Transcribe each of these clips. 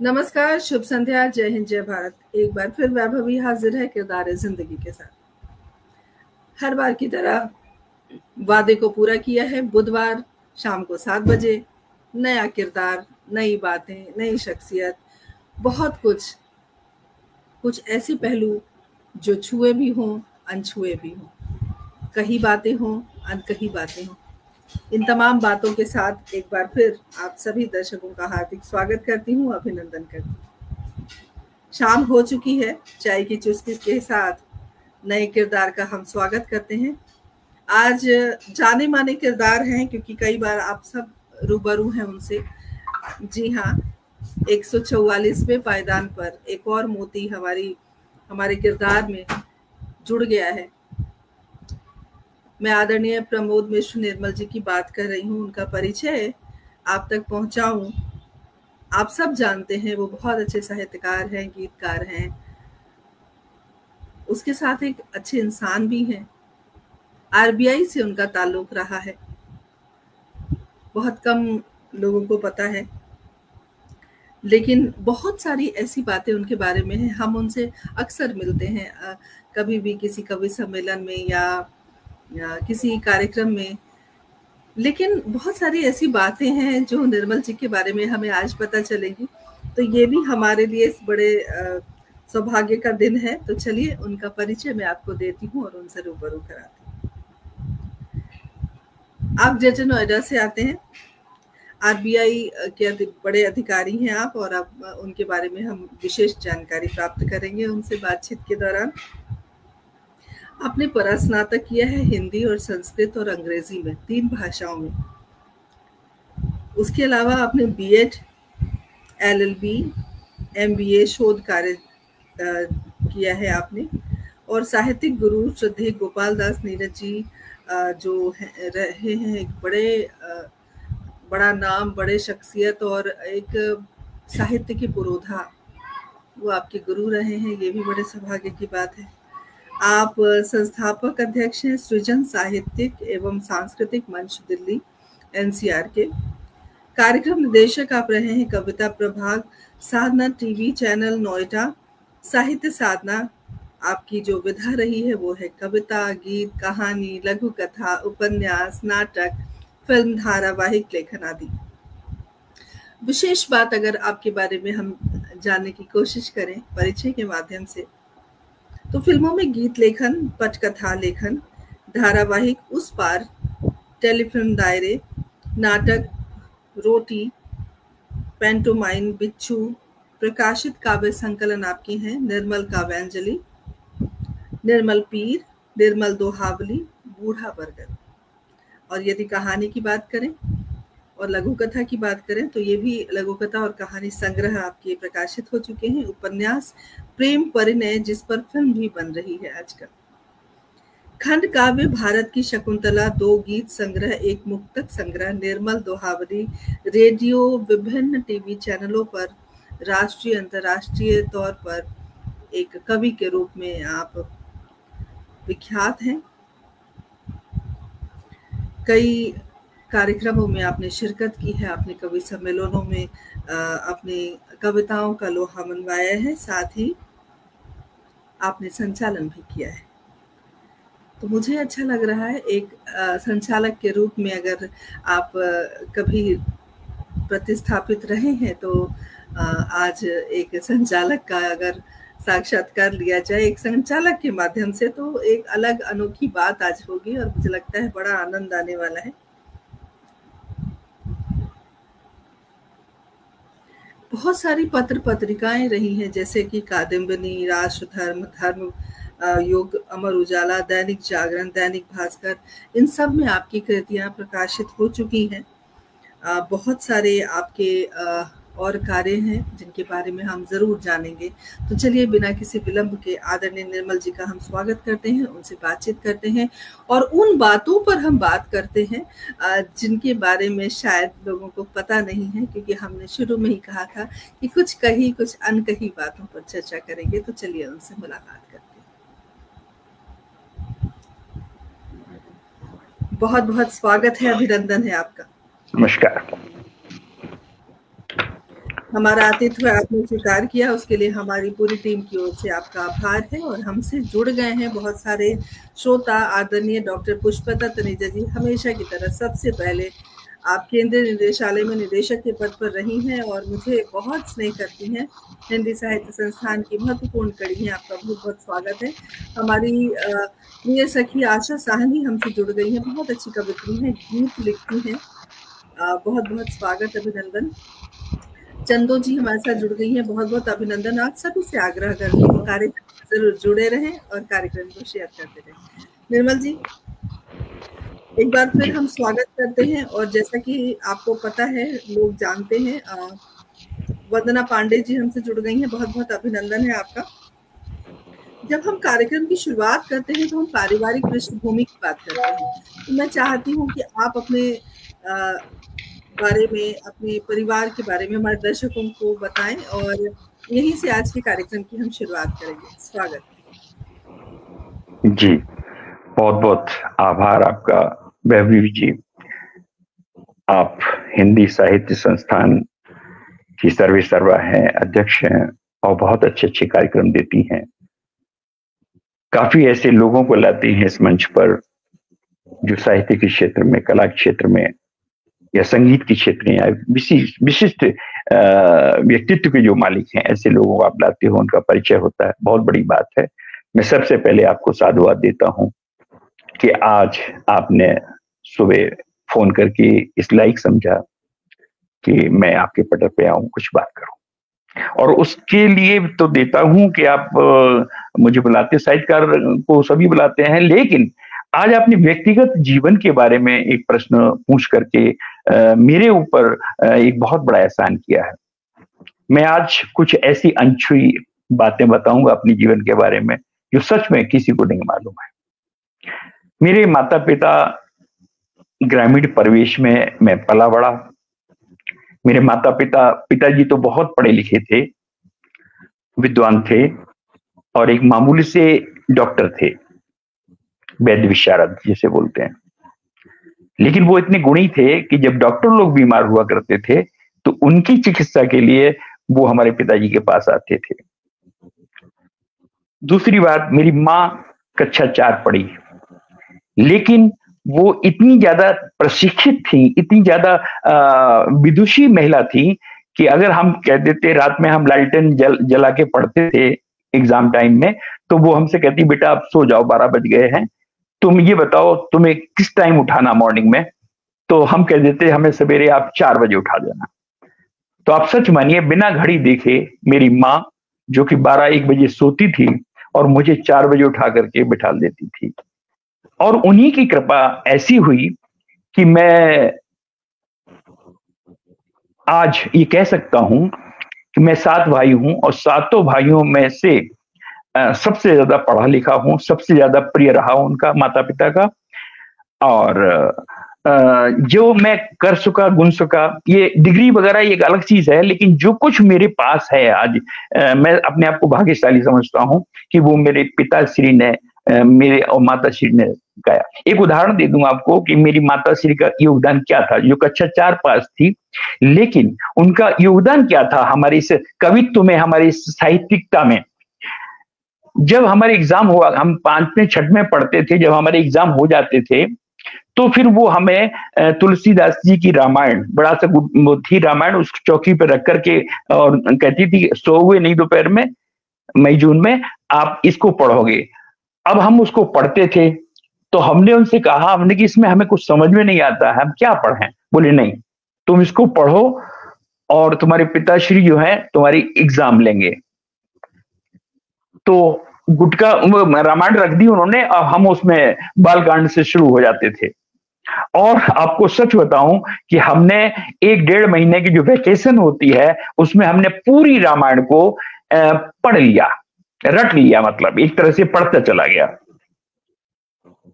नमस्कार, शुभ संध्या, जय हिंद, जय भारत। एक बार फिर वैभवी हाजिर है किरदार जिंदगी के साथ। हर बार की तरह वादे को पूरा किया है। बुधवार शाम को 7 बजे नया किरदार, नई बातें, नई शख्सियत, बहुत कुछ ऐसे पहलू जो छुए भी हों, अनछुए भी हों, कही बातें हों, अनकही बातें हों। इन तमाम बातों के साथ एक बार फिर आप सभी दर्शकों का हार्दिक स्वागत करती हूँ, अभिनंदन करती हूँ। शाम हो चुकी है, चाय की चुस्की के साथ नए किरदार का हम स्वागत करते हैं। आज जाने माने किरदार हैं क्योंकि कई बार आप सब रूबरू हैं उनसे। जी हाँ, 144वें पायदान पर एक और मोती हमारे किरदार में जुड़ गया है। मैं आदरणीय प्रमोद मिश्र निर्मल जी की बात कर रही हूँ। उनका परिचय आप तक पहुंचाऊं। आप सब जानते हैं, वो बहुत अच्छे साहित्यकार हैं, गीतकार हैं, उसके साथ एक अच्छे इंसान भी हैं। आरबीआई से उनका ताल्लुक रहा है, बहुत कम लोगों को पता है, लेकिन बहुत सारी ऐसी बातें उनके बारे में हैं। हम उनसे अक्सर मिलते हैं, कभी भी किसी कवि सम्मेलन में या किसी कार्यक्रम में। लेकिन बहुत सारी ऐसी बातें हैं जो निर्मल जी के बारे में हमें आज पता चलेंगी, तो ये भी हमारे लिए इस बड़े सौभाग्य का दिन है। तो चलिए उनका परिचय मैं आपको देती हूँ और उनसे रूबरू कराती हूँ। आप ग्रेटर नोएडा से आते हैं, आरबीआई के बड़े अधिकारी हैं आप, और अब उनके बारे में हम विशेष जानकारी प्राप्त करेंगे उनसे बातचीत के दौरान। आपने परास्नातक किया है हिंदी और संस्कृत और अंग्रेजी में, 3 भाषाओं में। उसके अलावा आपने बीएड, एलएलबी, एमबीए शोध कार्य किया है आपने, और साहित्यिक गुरु श्रद्धेय गोपाल दास नीरज जी जो रहे हैं एक बड़ा नाम, बड़े शख्सियत और एक साहित्य के पुरोधा, वो आपके गुरु रहे हैं। ये भी बड़े सौभाग्य की बात है। आप संस्थापक अध्यक्ष हैं सृजन साहित्यिक एवं सांस्कृतिक मंच दिल्ली एनसीआर के। कार्यक्रम निदेशक आप रहे हैं कविता प्रभाग, साधना टीवी चैनल नोएडा। साहित्य साधना आपकी जो विधा रही है वो है कविता, गीत, कहानी, लघु कथा, उपन्यास, नाटक, फिल्म, धारावाहिक लेखन आदि। विशेष बात अगर आपके बारे में हम जानने की कोशिश करें परिचय के माध्यम से, तो फिल्मों में गीत लेखन, पटकथा लेखन, धारावाहिक उस पार, टेलीफिल्म दायरे, नाटक रोटी, पेंटोमाइन बिच्छू, प्रकाशित काव्य संकलन आपकी हैं निर्मल काव्यांजलि, निर्मल पीर, निर्मल दोहावली, बूढ़ा बरगद। और यदि कहानी की बात करें और लघु कथा की बात करें तो ये भी लघु कथा और कहानी संग्रह आपके प्रकाशित हो चुके हैं। उपन्यास प्रेम परिणय, जिस पर फिल्म भी बन रही है आजकल। खंड काव्य भारत की शकुंतला, 2 गीत संग्रह, 1 मुक्तक संग्रह, निर्मल दोहावली, रेडियो, विभिन्न टीवी चैनलों पर राष्ट्रीय अंतर्राष्ट्रीय तौर पर एक कवि के रूप में आप विख्यात हैं। कई कार्यक्रमों में आपने शिरकत की है, आपने कवि सम्मेलनों में अपनी कविताओं का लोहा मनवाया है, साथ ही आपने संचालन भी किया है। तो मुझे अच्छा लग रहा है एक संचालक के रूप में, अगर आप कभी प्रतिस्थापित रहे हैं तो आज एक संचालक का अगर साक्षात्कार लिया जाए एक संचालक के माध्यम से, तो एक अलग अनोखी बात आज होगी और मुझे लगता है बड़ा आनंद आने वाला है। बहुत सारी पत्र पत्रिकाएं रही हैं, जैसे कि कादम्बिनी, राष्ट्र धर्म योग, अमर उजाला, दैनिक जागरण, दैनिक भास्कर, इन सब में आपकी कृतियां प्रकाशित हो चुकी हैं। बहुत सारे आपके और कार्य हैं जिनके बारे में हम जरूर जानेंगे। तो चलिए बिना किसी विलंब के आदरणीय निर्मल जी का हम स्वागत करते हैं, उनसे बातचीत करते हैं और उन बातों पर हम बात करते हैं जिनके बारे में शायद लोगों को पता नहीं है, क्योंकि हमने शुरू में ही कहा था कि कुछ कही कुछ अनकही बातों पर चर्चा करेंगे। तो चलिए उनसे मुलाकात करते हैं। बहुत बहुत स्वागत है, अभिनंदन है आपका। नमस्कार। हमारा आतिथ्य आपने स्वीकार किया, उसके लिए हमारी पूरी टीम की ओर से आपका आभार है। और हमसे जुड़ गए हैं बहुत सारे श्रोता। आदरणीय डॉक्टर पुष्पलता तनेजा जी, हमेशा की तरह सबसे पहले आप केंद्रीय निदेशालय में निदेशक के पद पर रही हैं और मुझे बहुत स्नेह करती हैं। हिंदी साहित्य संस्थान की महत्वपूर्ण कड़ी है, आपका बहुत बहुत स्वागत है। हमारी प्रिय सखी आशा साहनी हमसे जुड़ गई हैं, बहुत अच्छी कवित्री हैं, गीत लिखती हैं, बहुत बहुत स्वागत, अभिनंदन। चंदो जी हमारे साथ जुड़ गई हैं, बहुत बहुत अभिनंदन। आप सभी से आग्रह करती हूँ कार्यक्रम से जरूर जुड़े रहें और कार्यक्रम को शेयर करते रहें। निर्मल जी, एक बार फिर हम स्वागत करते हैं। और जैसा कि आपको पता है, लोग जानते हैं, वंदना पांडे जी हमसे जुड़ गई हैं, बहुत बहुत अभिनंदन है आपका। जब हम कार्यक्रम की शुरुआत करते हैं तो हम पारिवारिक पृष्ठभूमि की बात करते हैं, तो मैं चाहती हूँ कि आप अपने बारे में, अपने परिवार के बारे में हमारे दर्शकों को बताएं और यहीं से आज के कार्यक्रम की हम शुरुआत करेंगे। स्वागत जी, बहुत बहुत आभार आपका वैभवी जी। आप हिंदी साहित्य संस्थान की सर्वेसर्वा हैं, अध्यक्ष हैं और बहुत अच्छे अच्छे कार्यक्रम देती हैं। काफी ऐसे लोगों को लाती हैं इस मंच पर जो साहित्य के क्षेत्र में, कला के क्षेत्र में या संगीत के क्षेत्र में या विशिष्ट व्यक्तित्व के जो मालिक हैं, ऐसे लोगों को आप लाते हो, उनका परिचय होता है, बहुत बड़ी बात है। मैं सबसे पहले आपको साधुवाद देता हूं कि आज आपने सुबह फोन करके इस लायक समझा कि मैं आपके पटल पे आऊं, कुछ बात करूं, और उसके लिए तो देता हूं कि आप मुझे बुलाते, साहित्यकार को सभी बुलाते हैं, लेकिन आज आपने व्यक्तिगत जीवन के बारे में एक प्रश्न पूछ करके मेरे ऊपर एक बहुत बड़ा एहसान किया है। मैं आज कुछ ऐसी अनछुई बातें बताऊंगा अपने जीवन के बारे में जो सच में किसी को नहीं मालूम है। मेरे माता पिता ग्रामीण परिवेश में मैं पला बड़ा। मेरे पिताजी तो बहुत पढ़े लिखे थे, विद्वान थे और एक मामूली से डॉक्टर थे, वैद्य विशारद जिसे बोलते हैं। लेकिन वो इतने गुणी थे कि जब डॉक्टर लोग बीमार हुआ करते थे तो उनकी चिकित्सा के लिए वो हमारे पिताजी के पास आते थे। दूसरी बात, मेरी माँ कक्षा 4 पढ़ी, लेकिन वो इतनी ज्यादा प्रशिक्षित थी, इतनी ज्यादा विदुषी महिला थी कि अगर हम कह देते रात में हम लालटेन जला के पढ़ते थे एग्जाम टाइम में, तो वो हमसे कहती बेटा आप सो जाओ, 12 बज गए हैं, तुम ये बताओ तुम्हें किस टाइम उठाना मॉर्निंग में। तो हम कह देते हमें सवेरे आप 4 बजे उठा देना। तो आप सच मानिए, बिना घड़ी देखे मेरी माँ जो कि 12-1 बजे सोती थी और मुझे 4 बजे उठा करके बिठा देती थी। और उन्हीं की कृपा ऐसी हुई कि मैं आज ये कह सकता हूं कि मैं 7 भाई हूं और 7 भाइयों में से सबसे ज्यादा पढ़ा लिखा हूं, सबसे ज्यादा प्रिय रहा उनका, माता पिता का। और जो मैं कर सका, गुन सका, ये डिग्री वगैरह एक अलग चीज है, लेकिन जो कुछ मेरे पास है आज, मैं अपने आप को भाग्यशाली समझता हूं कि वो मेरे पिताश्री ने मेरे और माताश्री ने गाया। एक उदाहरण दे दूं आपको कि मेरी माताश्री का योगदान क्या था, जो कक्षा 4 पास थी, लेकिन उनका योगदान क्या था हमारे इस कवित्व में, हमारी साहित्यिकता में। जब हमारे एग्जाम हुआ, हम 5वें 6वें पढ़ते थे, जब हमारे एग्जाम हो जाते थे तो फिर वो हमें तुलसीदास जी की रामायण, बड़ा सा थी रामायण, उस चौकी पर रख करके और कहती थी सो हुए नहीं दोपहर में, मई जून में आप इसको पढ़ोगे। अब हम उसको पढ़ते थे तो हमने उनसे कहा, हमने कि इसमें हमें कुछ समझ में नहीं आता है, हम क्या पढ़ें। बोले नहीं, तुम इसको पढ़ो और तुम्हारे पिताश्री जो है तुम्हारी एग्जाम लेंगे। तो गुटका रामायण रख दी उन्होंने, अब हम उसमें बालकांड से शुरू हो जाते थे। और आपको सच बताऊं कि हमने 1-1.5 महीने की जो वैकेशन होती है उसमें हमने पूरी रामायण को पढ़ लिया, रट लिया, मतलब एक तरह से पढ़ता चला गया।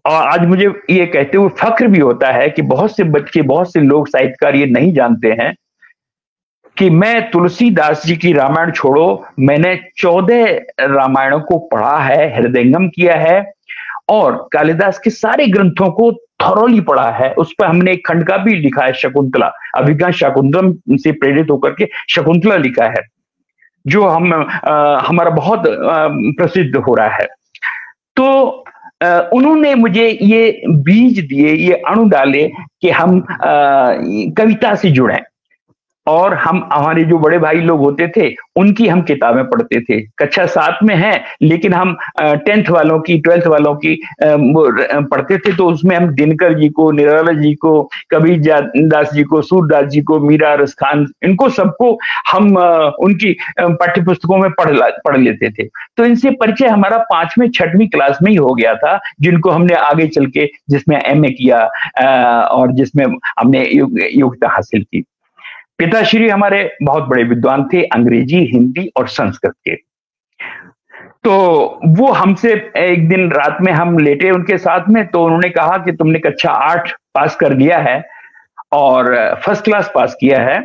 और आज मुझे ये कहते हुए फख्र भी होता है कि बहुत से बच्चे, बहुत से लोग, साहित्यकार ये नहीं जानते हैं कि मैं तुलसीदास जी की रामायण छोड़ो, मैंने 14 रामायणों को पढ़ा है, हृदयंगम किया है और कालिदास के सारे ग्रंथों को थॉरोली पढ़ा है। उस पर हमने एक खंड का भी लिखा है, शकुंतला, अभिज्ञान शाकुंतलम से प्रेरित होकर के शकुंतला लिखा है, जो हमारा बहुत प्रसिद्ध हो रहा है। तो उन्होंने मुझे ये बीज दिए, ये अणु डाले कि हम कविता से जुड़ें, और हम, हमारे जो बड़े भाई लोग होते थे उनकी हम किताबें पढ़ते थे। कक्षा 7 में है, लेकिन हम 10th वालों की, 12th वालों की पढ़ते थे। तो उसमें हम दिनकर जी को, निराला जी को, कबीर दास जी को, सूरदास जी को, मीरा रस खान, इनको सबको हम उनकी पाठ्य पुस्तकों में पढ़ लेते थे। तो इनसे परिचय हमारा 5वीं 6वीं क्लास में ही हो गया था, जिनको हमने आगे चल के, जिसमें MA किया और जिसमें हमने योग्यता हासिल की। पिताश्री हमारे बहुत बड़े विद्वान थे, अंग्रेजी, हिंदी और संस्कृत के। तो वो हमसे एक दिन रात में हम लेटे उनके साथ में, तो उन्होंने कहा कि तुमने कक्षा 8 पास कर लिया है और फर्स्ट क्लास पास किया है,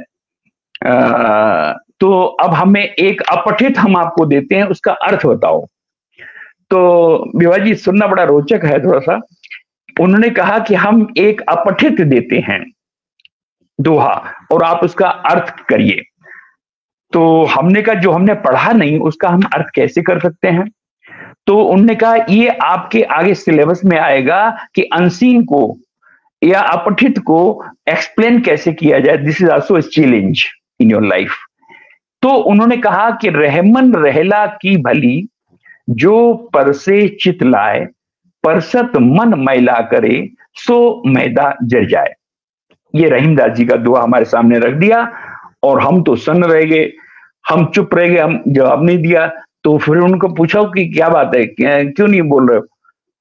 तो अब हमें एक अपठित हम आपको देते हैं, उसका अर्थ बताओ। तो विभा जी, सुनना बड़ा रोचक है थोड़ा सा। उन्होंने कहा कि हम एक अपठित देते हैं दोहा, और आप उसका अर्थ करिए। तो हमने कहा जो हमने पढ़ा नहीं उसका हम अर्थ कैसे कर सकते हैं? तो उन्होंने कहा ये आपके आगे सिलेबस में आएगा कि अनसीन को या अपठित को एक्सप्लेन कैसे किया जाए। This is also a challenge in your life. तो उन्होंने कहा कि रहमन रहला की भली, जो परसे चित लाए, परसत मन मैला करे, सो मैदा जर जाए। ये रहीमदास जी का दुआ हमारे सामने रख दिया, और हम तो सन्न रह गए, हम चुप रह गए, हम जवाब नहीं दिया। तो फिर उनको पूछा कि क्या बात है, क्यों नहीं बोल रहे हो?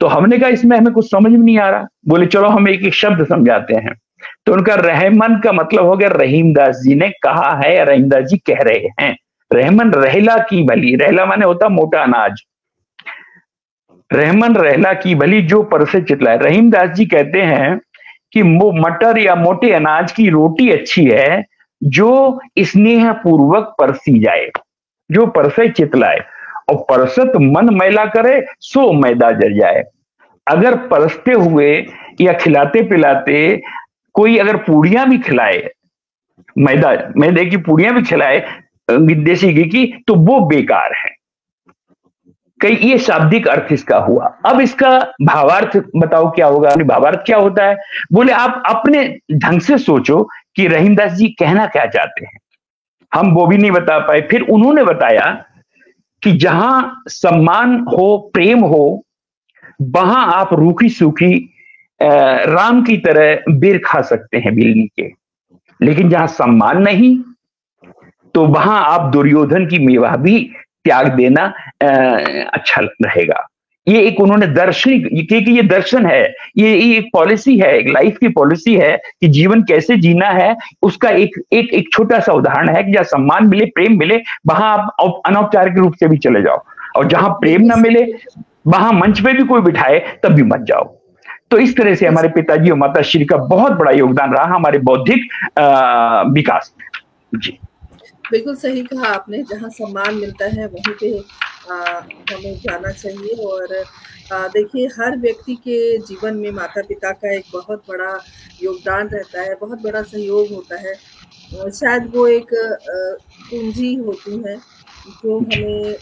तो हमने कहा इसमें हमें कुछ समझ में नहीं आ रहा। बोले चलो हम एक एक शब्द समझाते हैं। तो उनका रहमन का मतलब हो गया रहीमदास जी ने कहा है, रहीमदास जी कह रहे हैं। रहमन रहला की भली, रहला माने होता मोटा अनाज, रहमन रहला की भली जो परसे चितलाए। रहीमदास जी कहते हैं कि मटर या मोटे अनाज की रोटी अच्छी है जो स्नेह पूर्वक परसी जाए, जो परसे चितलाए, और परसत मन मैला करे सो मैदा जर जाए। अगर परसते हुए या खिलाते पिलाते कोई अगर पूड़ियां भी खिलाए, मैदे की पूड़ियां भी खिलाए देसी घी की, तो वो बेकार है। कई ये शाब्दिक अर्थ इसका हुआ। अब इसका भावार्थ बताओ क्या होगा? भावार्थ क्या होता है? बोले आप अपने ढंग से सोचो कि रहीमदास जी कहना क्या चाहते हैं। हम वो भी नहीं बता पाए। फिर उन्होंने बताया कि जहां सम्मान हो, प्रेम हो, वहां आप रूखी सूखी राम की तरह बेर खा सकते हैं बिलनी के, लेकिन जहां सम्मान नहीं तो वहां आप दुर्योधन की मेवा भी त्याग देना अच्छा रहेगा। ये एक उन्होंने दार्शनिक, क्योंकि ये दर्शन है, ये एक पॉलिसी है, एक लाइफ की पॉलिसी है कि जीवन कैसे जीना है। उसका एक छोटा सा उदाहरण है कि जहां सम्मान मिले, प्रेम मिले, वहां आप अनौपचारिक रूप से भी चले जाओ, और जहां प्रेम ना मिले वहां मंच पे भी कोई बिठाए तब भी मत जाओ। तो इस तरह से हमारे पिताजी और माताश्री का बहुत बड़ा योगदान रहा हमारे बौद्धिक विकास में। जी बिल्कुल सही कहा आपने। जहाँ सम्मान मिलता है वहीं पे हमें जाना चाहिए। और देखिए, हर व्यक्ति के जीवन में माता पिता का एक बहुत बड़ा योगदान रहता है, बहुत बड़ा सहयोग होता है। शायद वो एक पूंजी होती है जो हमें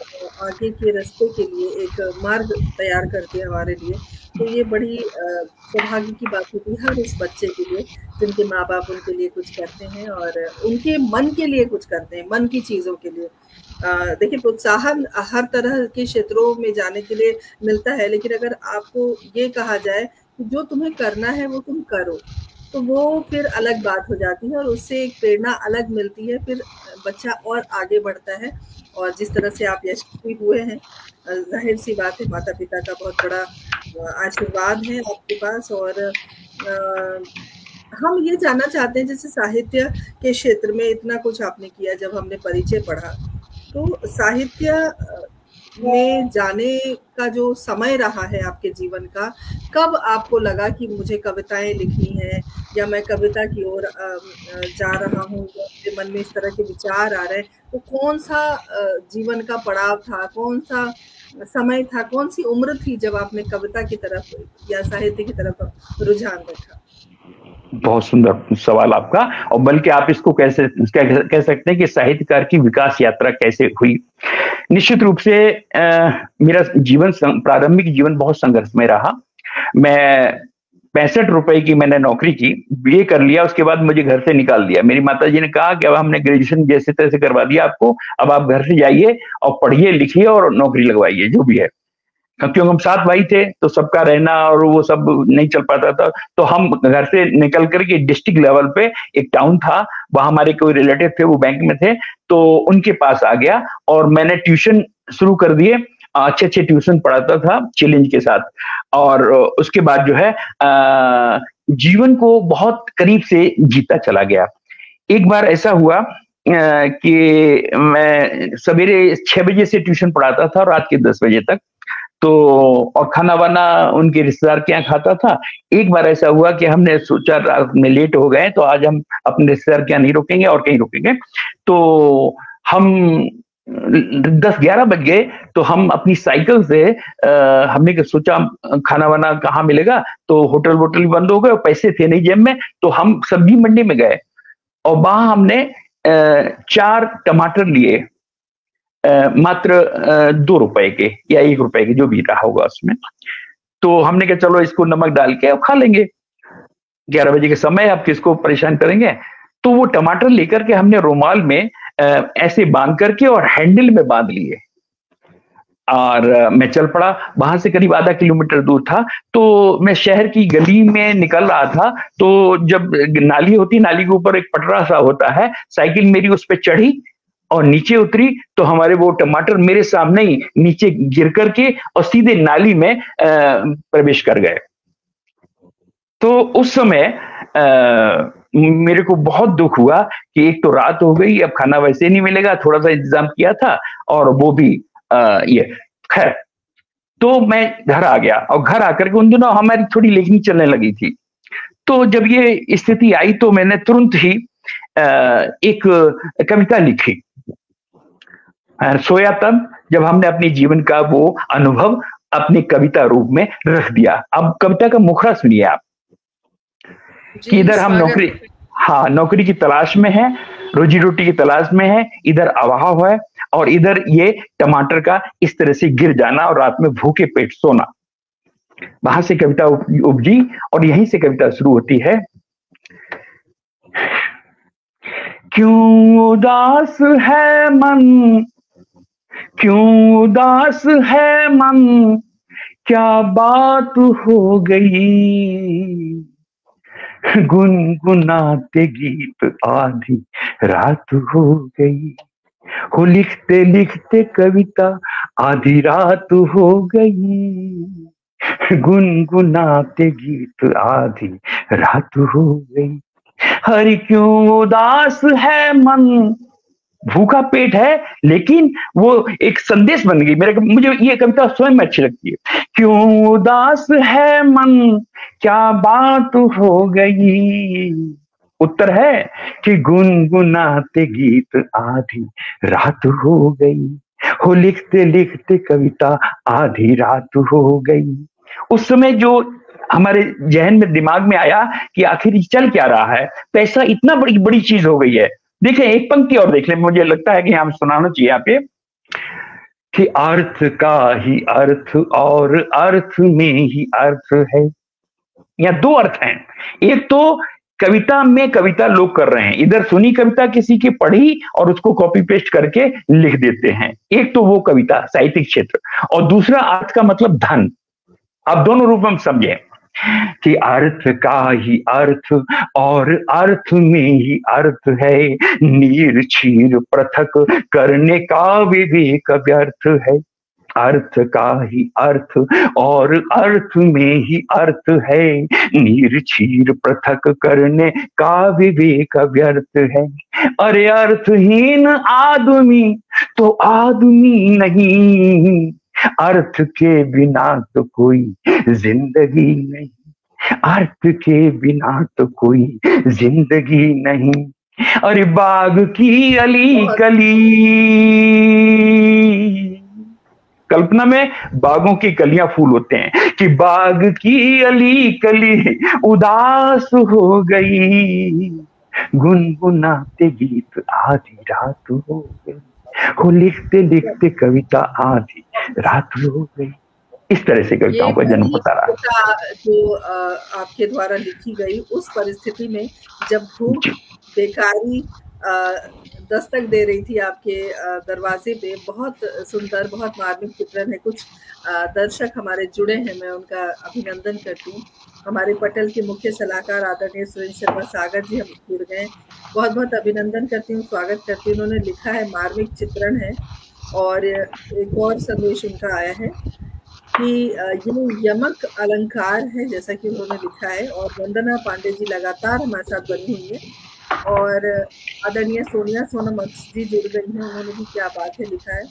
आगे के रास्ते के लिए एक मार्ग तैयार करती है हमारे लिए। तो ये बड़ी सौभाग्य की बात होती है हर उस बच्चे के लिए जिनके माँ बाप उनके लिए कुछ करते हैं और उनके मन के लिए कुछ करते हैं, मन की चीज़ों के लिए। देखिए, प्रोत्साहन हर तरह के क्षेत्रों में जाने के लिए मिलता है, लेकिन अगर आपको ये कहा जाए कि जो तुम्हें करना है वो तुम करो, तो वो फिर अलग बात हो जाती है और उससे एक प्रेरणा अलग मिलती है। फिर बच्चा और आगे बढ़ता है। और जिस तरह से आप यशस्वी हुए हैं, जाहिर सी बात है माता पिता का बहुत बड़ा आशीर्वाद है आपके पास। और हम ये जानना चाहते हैं, जैसे साहित्य के क्षेत्र में इतना कुछ आपने किया, जब हमने परिचय पढ़ा तो साहित्य में जाने का जो समय रहा है आपके जीवन का, कब आपको लगा कि मुझे कविताएं लिखनी है या मैं कविता की ओर जा रहा हूँ, मेरे मन में इस तरह के विचार आ रहे हैं? तो कौन सा जीवन का पड़ाव था, कौन सा समय था, कौन सी उम्र थी जब आपने कविता की तरफ या साहित्य की तरफ रुझान रखा? बहुत सुंदर सवाल आपका। और बल्कि आप इसको कैसे कह सकते हैं कि साहित्यकार की विकास यात्रा कैसे हुई। निश्चित रूप से मेरा जीवन, प्रारंभिक जीवन बहुत संघर्षमय रहा। मैं 65 रुपए की मैंने नौकरी की, बीए कर लिया, उसके बाद मुझे घर से निकाल दिया। मेरी माताजी ने कहा कि अब हमने ग्रेजुएशन जैसे तैसे करवा दिया आपको, अब आप घर से जाइए और पढ़िए लिखिए और नौकरी लगवाइए जो भी है। क्योंकि हम 7 भाई थे तो सबका रहना और वो सब नहीं चल पाता था, तो हम घर से निकल करके डिस्ट्रिक्ट लेवल पे एक टाउन था, वहां हमारे कोई रिलेटिव थे, वो बैंक में थे, तो उनके पास आ गया और मैंने ट्यूशन शुरू कर दिए। अच्छे अच्छे ट्यूशन पढ़ाता था चैलेंज के साथ। और उसके बाद जो है जीवन को बहुत करीब से जीता चला गया। एक बार ऐसा हुआ कि मैं सवेरे 6 बजे से ट्यूशन पढ़ाता था रात के 10 बजे तक, तो और खाना वाना उनके रिश्तेदार के यहाँ खाता था। एक बार ऐसा हुआ कि हमने सोचा रात में लेट हो गए तो आज हम अपने रिश्तेदार के यहाँ नहीं रुकेंगे और कहीं रुकेंगे। तो हम 10-11 बज गए, तो हम अपनी साइकिल से हमने सोचा खाना वाना कहाँ मिलेगा, तो होटल वोटल बंद हो गए और पैसे थे नहीं जेब में, तो हम सब्जी मंडी में गए और वहां हमने 4 टमाटर लिए, मात्र 2 रुपए के या 1 रुपए के, जो भी रहा होगा उसमें। तो हमने कहा चलो इसको नमक डाल के खा लेंगे, 11 बजे के समय आप किसको परेशान करेंगे। तो वो टमाटर लेकर के हमने रुमाल में ऐसे बांध करके और हैंडल में बांध लिए और मैं चल पड़ा। वहां से करीब आधा किलोमीटर दूर था, तो मैं शहर की गली में निकल रहा था, तो जब नाली होती, नाली के ऊपर एक पटरा सा होता है, साइकिल मेरी उस पर चढ़ी और नीचे उतरी, तो हमारे वो टमाटर मेरे सामने ही नीचे गिर करके और सीधे नाली में प्रवेश कर गए। तो उस समय मेरे को बहुत दुख हुआ कि एक तो रात हो गई, अब खाना वैसे नहीं मिलेगा, थोड़ा सा इंतजाम किया था और वो भी ये खैर। तो मैं घर आ गया और घर आकर के उन दिनों हमारी थोड़ी लेखनी चलने लगी थी। तो जब ये स्थिति आई तो मैंने तुरंत ही एक कविता लिखी। सोया तब जब हमने अपने जीवन का वो अनुभव अपनी कविता रूप में रख दिया। अब कविता का मुखड़ा सुनिए आप कि इधर हम नौकरी की तलाश में है, रोजी रोटी की तलाश में है, इधर अभाव है और इधर ये टमाटर का इस तरह से गिर जाना और रात में भूखे पेट सोना। वहां से कविता उपजी और यहीं से कविता शुरू होती है। क्यों उदास है मन, क्यों उदास है मन, क्या बात हो गई, गुनगुनाते गीत आधी रात हो गई, हो लिखते लिखते कविता आधी रात हो गई, गुनगुनाते गीत आधी रात हो गई। हरि क्यों उदास है मन, भूखा पेट है, लेकिन वो एक संदेश बन गई। मुझे ये कविता स्वयं अच्छी लगती है। क्यों उदास है मन, क्या बात हो गई, उत्तर है कि गुनगुनाते गीत आधी रात हो गई, हो लिखते लिखते कविता आधी रात हो गई। उस समय जो हमारे जहन में, दिमाग में आया कि आखिर चल क्या रहा है, पैसा इतना बड़ी बड़ी चीज हो गई है। देखें एक पंक्ति और देख लें, मुझे लगता है कि यहाँ सुनाना चाहिए यहाँ पे कि अर्थ का ही अर्थ और अर्थ में ही अर्थ है। यहाँ 2 अर्थ हैं। एक तो कविता में कविता लोग कर रहे हैं, इधर सुनी कविता किसी की, पढ़ी और उसको कॉपी पेस्ट करके लिख देते हैं, एक तो वो कविता साहित्यिक क्षेत्र। और दूसरा अर्थ का मतलब धन। अब दोनों रूप हम समझें कि अर्थ का ही अर्थ और अर्थ में ही अर्थ है, नीर क्षीर पृथक करने का विवेक व्यर्थ है। अर्थ का ही अर्थ और अर्थ में ही अर्थ है, नीर क्षीर पृथक करने का विवेक व्यर्थ है। अरे अर्थहीन आदमी तो आदमी नहीं, अर्थ के बिना तो कोई जिंदगी नहीं, अर्थ के बिना तो कोई जिंदगी नहीं। अरे बाग की अली कली, कल्पना में बागों की कलियां फूल होते हैं कि बाग की अली कली उदास हो गई, गुनगुनाते गीत आधी रात हो गई, वो लिखते लिखते कविता आधी रात हो गई। इस तरह से कविताओं का जन्म होता रहा। जो आपके द्वारा लिखी गई उस परिस्थिति में जब भूख बेकारी दस्तक दे रही थी आपके दरवाजे पे, बहुत सुंदर, बहुत मार्मिक चित्रण है। कुछ दर्शक हमारे जुड़े हैं, मैं उनका अभिनंदन करती हूँ। हमारे पटल के मुख्य सलाहकार आदरणीय सुरेंद्र शर्मा सागर जी हम जुड़ गए, बहुत बहुत अभिनंदन करती हूँ, स्वागत करती हूँ। उन्होंने लिखा है मार्मिक चित्रण है, और एक और संदेश उनका आया है कि ये यमक अलंकार है, जैसा कि उन्होंने लिखा है। और वंदना पांडे जी लगातार हमारे साथ बनी हुई है, और आदरणीय सोनिया सोनम जी जुड़ गई हैं, उन्होंने भी क्या बात है लिखा है।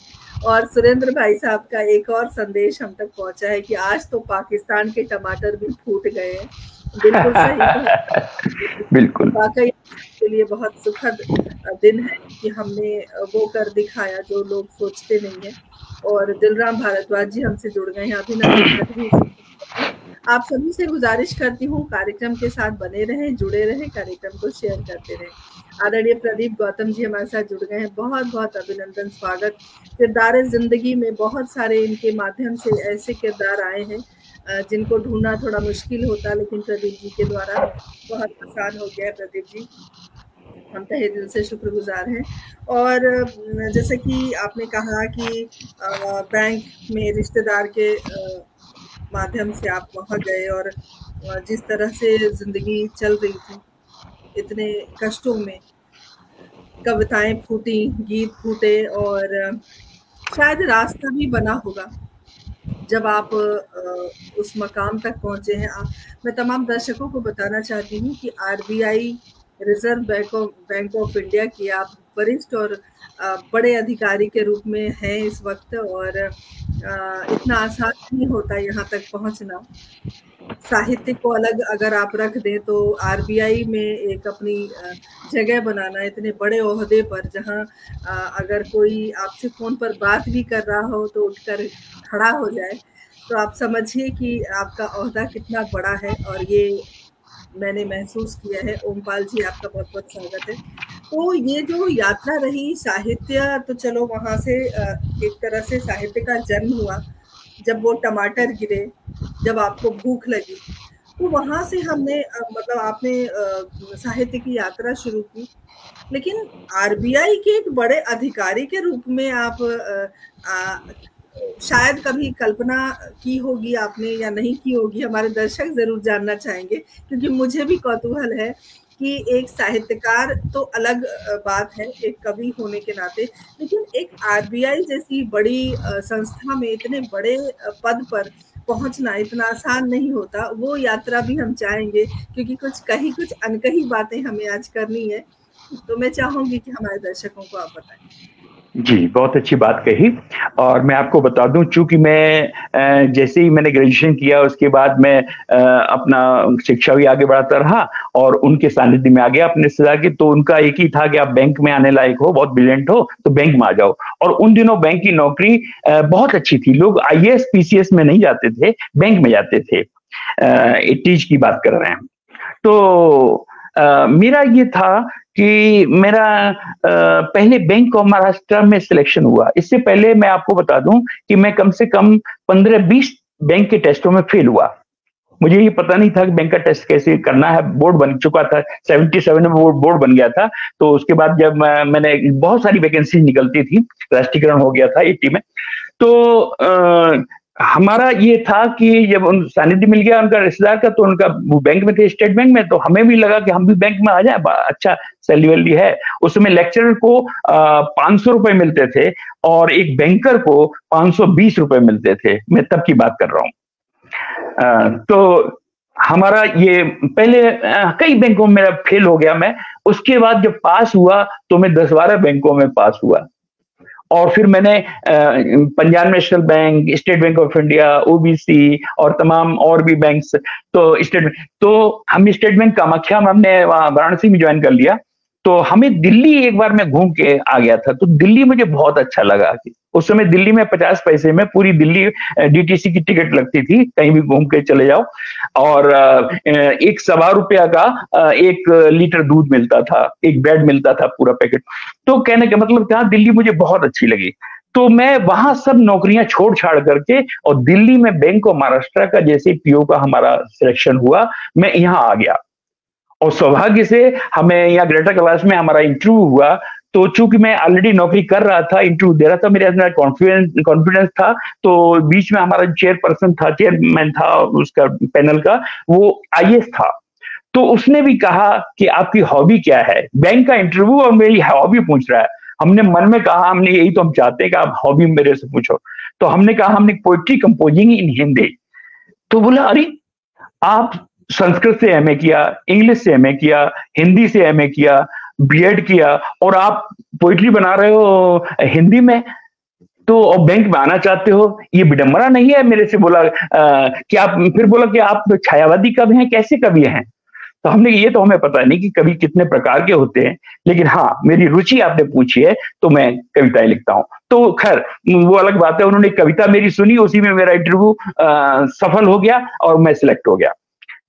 और सुरेंद्र भाई साहब का एक और संदेश हम तक पहुंचा है कि आज तो पाकिस्तान के टमाटर भी फूट गए हैं। बिल्कुल सही। बिल्कुल, वाकई के लिए बहुत सुखद दिन है कि हमने वो कर दिखाया जो लोग सोचते नहीं है। और दिलराम भारद्वाज जी हमसे जुड़ गए हैं, अभिनंदन। आप सभी से गुजारिश करती हूँ कार्यक्रम के साथ बने रहें, जुड़े रहें, कार्यक्रम को शेयर करते रहें। आदरणीय प्रदीप गौतम जी हमारे साथ जुड़ गए हैं, बहुत बहुत अभिनंदन, स्वागत। किरदार जिंदगी में बहुत सारे इनके माध्यम से ऐसे किरदार आए हैं जिनको ढूंढना थोड़ा मुश्किल होता, लेकिन प्रदीप जी के द्वारा बहुत आसान हो गया है। प्रदीप जी, हम तहे दिल से शुक्रगुजार हैं। और जैसे कि आपने कहा कि बैंक में रिश्तेदार के माध्यम से आप वहाँ गए, और जिस तरह से जिंदगी चल रही थी, इतने कष्टों में कविताएं फूटी, गीत फूटे, और शायद रास्ता भी बना होगा जब आप उस मकाम तक पहुंचे हैं। मैं तमाम दर्शकों को बताना चाहती हूँ कि RBI reserve bank of India की आप वरिष्ठ और बड़े अधिकारी के रूप में हैं इस वक्त, और इतना आसान नहीं होता यहाँ तक पहुँचना। साहित्य को अलग अगर आप रख दें तो RBI में एक अपनी जगह बनाना, इतने बड़े ओहदे पर, जहाँ अगर कोई आपसे फोन पर बात भी कर रहा हो तो उठकर खड़ा हो जाए, तो आप समझिए कि आपका ओहदा कितना बड़ा है। और ये मैंने महसूस किया है। ओमपाल जी, आपका बहुत बहुत स्वागत है। तो ये जो यात्रा रही साहित्य, तो चलो वहाँ से एक तरह से साहित्य का जन्म हुआ जब वो टमाटर गिरे, जब आपको भूख लगी, तो वहाँ से हमने मतलब आपने साहित्य की यात्रा शुरू की। लेकिन RBI के एक बड़े अधिकारी के रूप में आप शायद कभी कल्पना की होगी आपने या नहीं की होगी, हमारे दर्शक जरूर जानना चाहेंगे, क्योंकि मुझे भी कौतूहल है कि एक साहित्यकार तो अलग बात है, एक कवि होने के नाते, लेकिन एक RBI जैसी बड़ी संस्था में इतने बड़े पद पर पहुंचना इतना आसान नहीं होता। वो यात्रा भी हम चाहेंगे, क्योंकि कुछ अनकही बातें हमें आज करनी है, तो मैं चाहूंगी कि हमारे दर्शकों को आप बताएं। जी, बहुत अच्छी बात कही। और मैं आपको बता दूं, चूंकि मैं जैसे ही मैंने ग्रेजुएशन किया उसके बाद मैं अपना शिक्षा भी आगे बढ़ाता रहा और उनके सानिध्य में आ गया अपने रिश्तेदार के। तो उनका एक ही था कि आप बैंक में आने लायक हो, बहुत ब्रिलियंट हो, तो बैंक में आ जाओ। और उन दिनों बैंक की नौकरी बहुत अच्छी थी, लोग IAS PCS में नहीं जाते थे, बैंक में जाते थे। 80s की बात कर रहे हैं। तो मेरा ये था कि मेरा पहले बैंक ऑफ महाराष्ट्र में सिलेक्शन हुआ। इससे पहले मैं आपको बता दूं कि मैं कम से कम 15-20 बैंक के टेस्टों में फेल हुआ। मुझे ये पता नहीं था कि बैंक का टेस्ट कैसे करना है। बोर्ड बन चुका था, 77 में बोर्ड बन गया था। तो उसके बाद जब मैंने, बहुत सारी वैकेंसी निकलती थी, राष्ट्रीयकरण हो गया था 80 में। तो हमारा ये था कि जब उन सानिध्य मिल गया उनका रिश्तेदार का, तो उनका बैंक में थे, स्टेट बैंक में, तो हमें भी लगा कि हम भी बैंक में आ जाए, अच्छा सैलरी वैलरी है। उस समय लेक्चरर को 500 रुपए मिलते थे और एक बैंकर को 520 रुपए मिलते थे। मैं तब की बात कर रहा हूँ। तो हमारा ये पहले कई बैंकों में मेरा फेल हो गया मैं। उसके बाद जब पास हुआ तो मैं 10-12 बैंकों में पास हुआ। और फिर मैंने Punjab national bank, state bank of India, OBC और तमाम और भी बैंक्स, तो हम स्टेट बैंक कामाख्या में हमने वहां वाराणसी में ज्वाइन कर लिया। तो हमें दिल्ली एक बार मैं घूम के आ गया था, तो दिल्ली मुझे बहुत अच्छा लगा। उस समय दिल्ली में 50 पैसे में पूरी दिल्ली डीटीसी की टिकट लगती थी, कहीं भी घूम के चले जाओ। और एक ₹1.25 का 1 लीटर दूध मिलता था, एक ब्रेड मिलता था पूरा पैकेट। तो कहने का मतलब था दिल्ली मुझे बहुत अच्छी लगी। तो मैं वहां सब नौकरियां छोड़ छाड़ करके और दिल्ली में बैंक ऑफ महाराष्ट्र का जैसे पीओ का हमारा सिलेक्शन हुआ, मैं यहाँ आ गया। और सौभाग्य से हमें यहाँ ग्रेटर कैलाश में हमारा इंटरव्यू हुआ। तो चूंकि मैं ऑलरेडी नौकरी कर रहा था, इंटरव्यू दे रहा था, मेरे अंदर कॉन्फिडेंस था। तो बीच में हमारा चेयरपर्सन था, चेयरमैन था उसका पैनल का, वो आईएएस था। तो उसने भी कहा कि आपकी हॉबी क्या है? बैंक का इंटरव्यू और मेरी हॉबी पूछ रहा है। हमने मन में कहा, हमने यही तो हम चाहते हैं कि आप हॉबी मेरे से पूछो। तो हमने कहा हमने पोइट्री कंपोजिंग इन हिंदी। तो बोला अरे आप संस्कृत से एमए किया, इंग्लिश से एमए किया, हिंदी से एमए किया, बीएड किया, और आप पोइट्री बना रहे हो हिंदी में, तो और बैंक में आना चाहते हो, ये विडंबना नहीं है? मेरे से बोला कि आप, फिर बोला कि आप छायावादी कवि हैं, कैसे कवि हैं? तो हमने ये तो हमें पता नहीं कि कवि कितने प्रकार के होते हैं, लेकिन हाँ मेरी रुचि आपने पूछी है तो मैं कविताएं लिखता हूँ। तो खैर वो अलग बात है, उन्होंने कविता मेरी सुनी, उसी में मेरा इंटरव्यू सफल हो गया और मैं सिलेक्ट हो गया।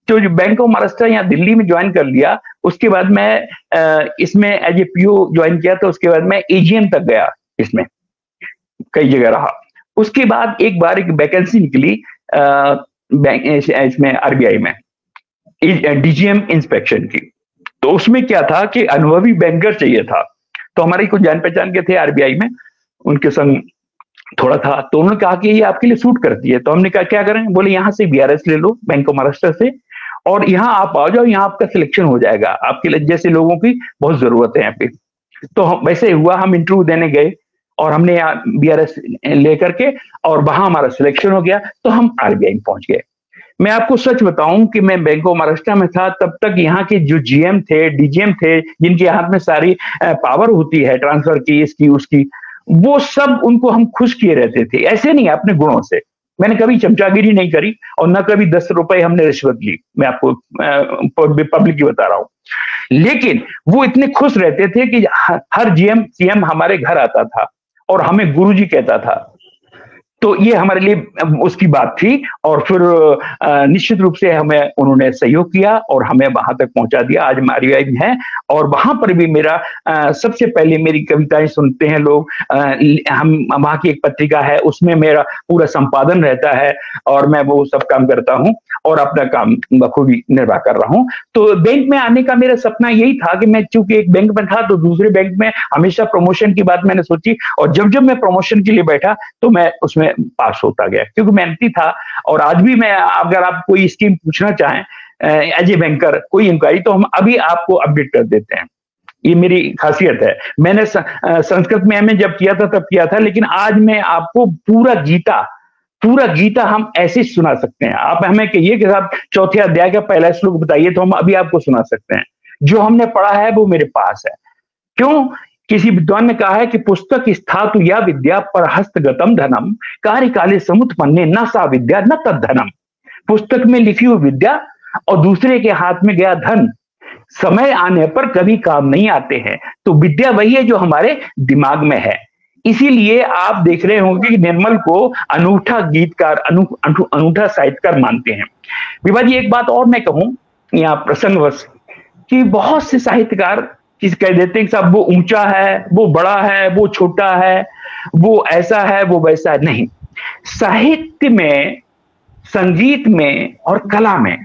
तो जो बैंक ऑफ महाराष्ट्र यहाँ दिल्ली में ज्वाइन कर लिया, उसके बाद मैं इसमें एज ए पीओ ज्वाइन किया। तो उसके बाद मैं एजीएम तक गया, इसमें कई जगह रहा। उसके बाद एक बार एक वैकेंसी निकली बैंक इसमें आरबीआई में डीजीएम इंस्पेक्शन की। तो उसमें क्या था कि अनुभवी बैंकर चाहिए था। तो हमारी कुछ जान पहचान के थे आरबीआई में, उनके संग थोड़ा था। तो उन्होंने कहा कि ये आपके लिए सूट करती है। तो हमने कहा क्या करें? बोले यहाँ से बीआरएस ले लो, बैंक ऑफ महाराष्ट्र से, और यहाँ आप आ जाओ, यहाँ आपका सिलेक्शन हो जाएगा, आपके जैसे लोगों की बहुत जरूरत है यहाँ पे। तो वैसे हुआ, हम इंटरव्यू देने गए और हमने यहाँ बीआरएस लेकर के, और वहां हमारा सिलेक्शन हो गया। तो हम आरबीआई में पहुंच गए। मैं आपको सच बताऊं कि मैं बैंक ऑफ महाराष्ट्र में था तब तक यहाँ के जो जीएम थे, डीजीएम थे, जिनके हाथ में सारी पावर होती है ट्रांसफर की, इसकी उसकी, वो सब उनको हम खुश किए रहते थे। ऐसे नहीं, अपने गुणों से। मैंने कभी चमचागिरी नहीं करी और न कभी 10 रुपए हमने रिश्वत ली, मैं आपको पब्लिक की बता रहा हूं। लेकिन वो इतने खुश रहते थे कि हर जीएम सीएम हमारे घर आता था और हमें गुरुजी कहता था। तो ये हमारे लिए उसकी बात थी। और फिर निश्चित रूप से हमें उन्होंने सहयोग किया और हमें वहां तक पहुंचा दिया। आज आरबीआई में है और वहां पर भी मेरा सबसे पहले मेरी कविताएं सुनते हैं लोग। हम वहां की एक पत्रिका है, उसमें मेरा पूरा संपादन रहता है और मैं वो सब काम करता हूं और अपना काम बखूबी निर्वाह कर रहा हूं। तो बैंक में आने का मेरा सपना यही था कि मैं चूंकि एक बैंक में था तो दूसरे बैंक में हमेशा प्रमोशन की बात मैंने सोची, और जब जब मैं प्रमोशन के लिए बैठा तो मैं उसमें पास होता गया, क्योंकि मेहनती था। और आज भी मैं, अगर आप कोई स्कीम पूछना चाहें एज ए बैंकर, कोई इंक्वायरी, तो हम अभी आपको अपडेट कर देते हैं। ये मेरी खासियत है। मैंने संस्कृत में एमए जब किया था तब किया था, लेकिन आज मैं आपको पूरा गीता हम ऐसे सुना सकते हैं। आप हमें कहिए कि साहब चौथे अध्याय का पहला श्लोक बताइए, तो हम अभी आपको सुना सकते हैं। जो हमने पढ़ा है वो मेरे पास है। क्यों? किसी विद्वान ने कहा है कि पुस्तक स्थातु या विद्या पर हस्तगतम धनम, कार्य काले समुत्पन्ने न सा विद्या न तद धनम। पुस्तक में लिखी हुई विद्या और दूसरे के हाथ में गया धन समय आने पर कभी काम नहीं आते हैं। तो विद्या वही है जो हमारे दिमाग में है। इसीलिए आप देख रहे होंगे कि निर्मल को अनूठा गीतकार, अनूठा साहित्यकार मानते हैं। विभा जी, एक बात और मैं कहूं यहाँ प्रसंगवश, कि बहुत से साहित्यकार किसी कह देते हैं कि साहब वो ऊंचा है, वो बड़ा है, वो छोटा है, वो ऐसा है, वो वैसा है। नहीं, साहित्य में, संगीत में और कला में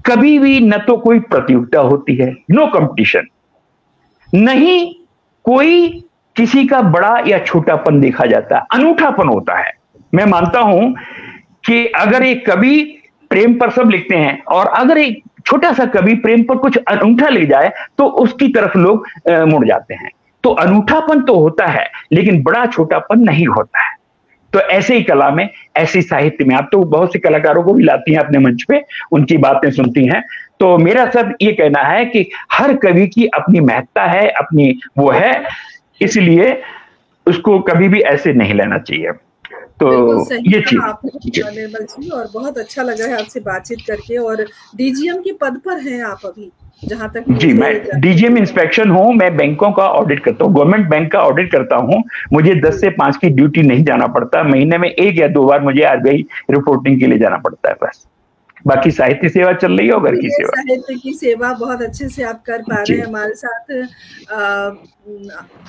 कभी भी न तो कोई प्रतियोगिता होती है, नो कंपटीशन, नहीं कोई किसी का बड़ा या छोटापन देखा जाता है, अनूठापन होता है। मैं मानता हूं कि अगर एक कवि प्रेम पर सब लिखते हैं और अगर एक छोटा सा कवि प्रेम पर कुछ अनूठा ले जाए तो उसकी तरफ लोग मुड़ जाते हैं। तो अनूठापन तो होता है लेकिन बड़ा छोटापन नहीं होता है। तो ऐसे ही कला में, ऐसे साहित्य में आप तो बहुत से कलाकारों को भी लाती हैं अपने मंच पे, उनकी बातें सुनती हैं। तो मेरा सब ये कहना है कि हर कवि की अपनी महत्ता है, अपनी वो है, इसलिए उसको कभी भी ऐसे नहीं लेना चाहिए। तो ये चीज आपने निर्मल जी, और बहुत अच्छा लगा है आपसे बातचीत करके। और डीजीएम के पद पर हैं आप अभी, जहां तक जी, मैं डीजीएम इंस्पेक्शन हूँ, मैं बैंकों का ऑडिट करता हूँ, गवर्नमेंट बैंक का ऑडिट करता हूँ। मुझे 10 से 5 की ड्यूटी नहीं जाना पड़ता, महीने में 1 या 2 बार मुझे आरबीआई रिपोर्टिंग के लिए जाना पड़ता है बस। बाकी साहित्य सेवा चल रही है और घर की सेवा। साहित्य की सेवा बहुत अच्छे से आप कर पा रहे हैं। हमारे साथ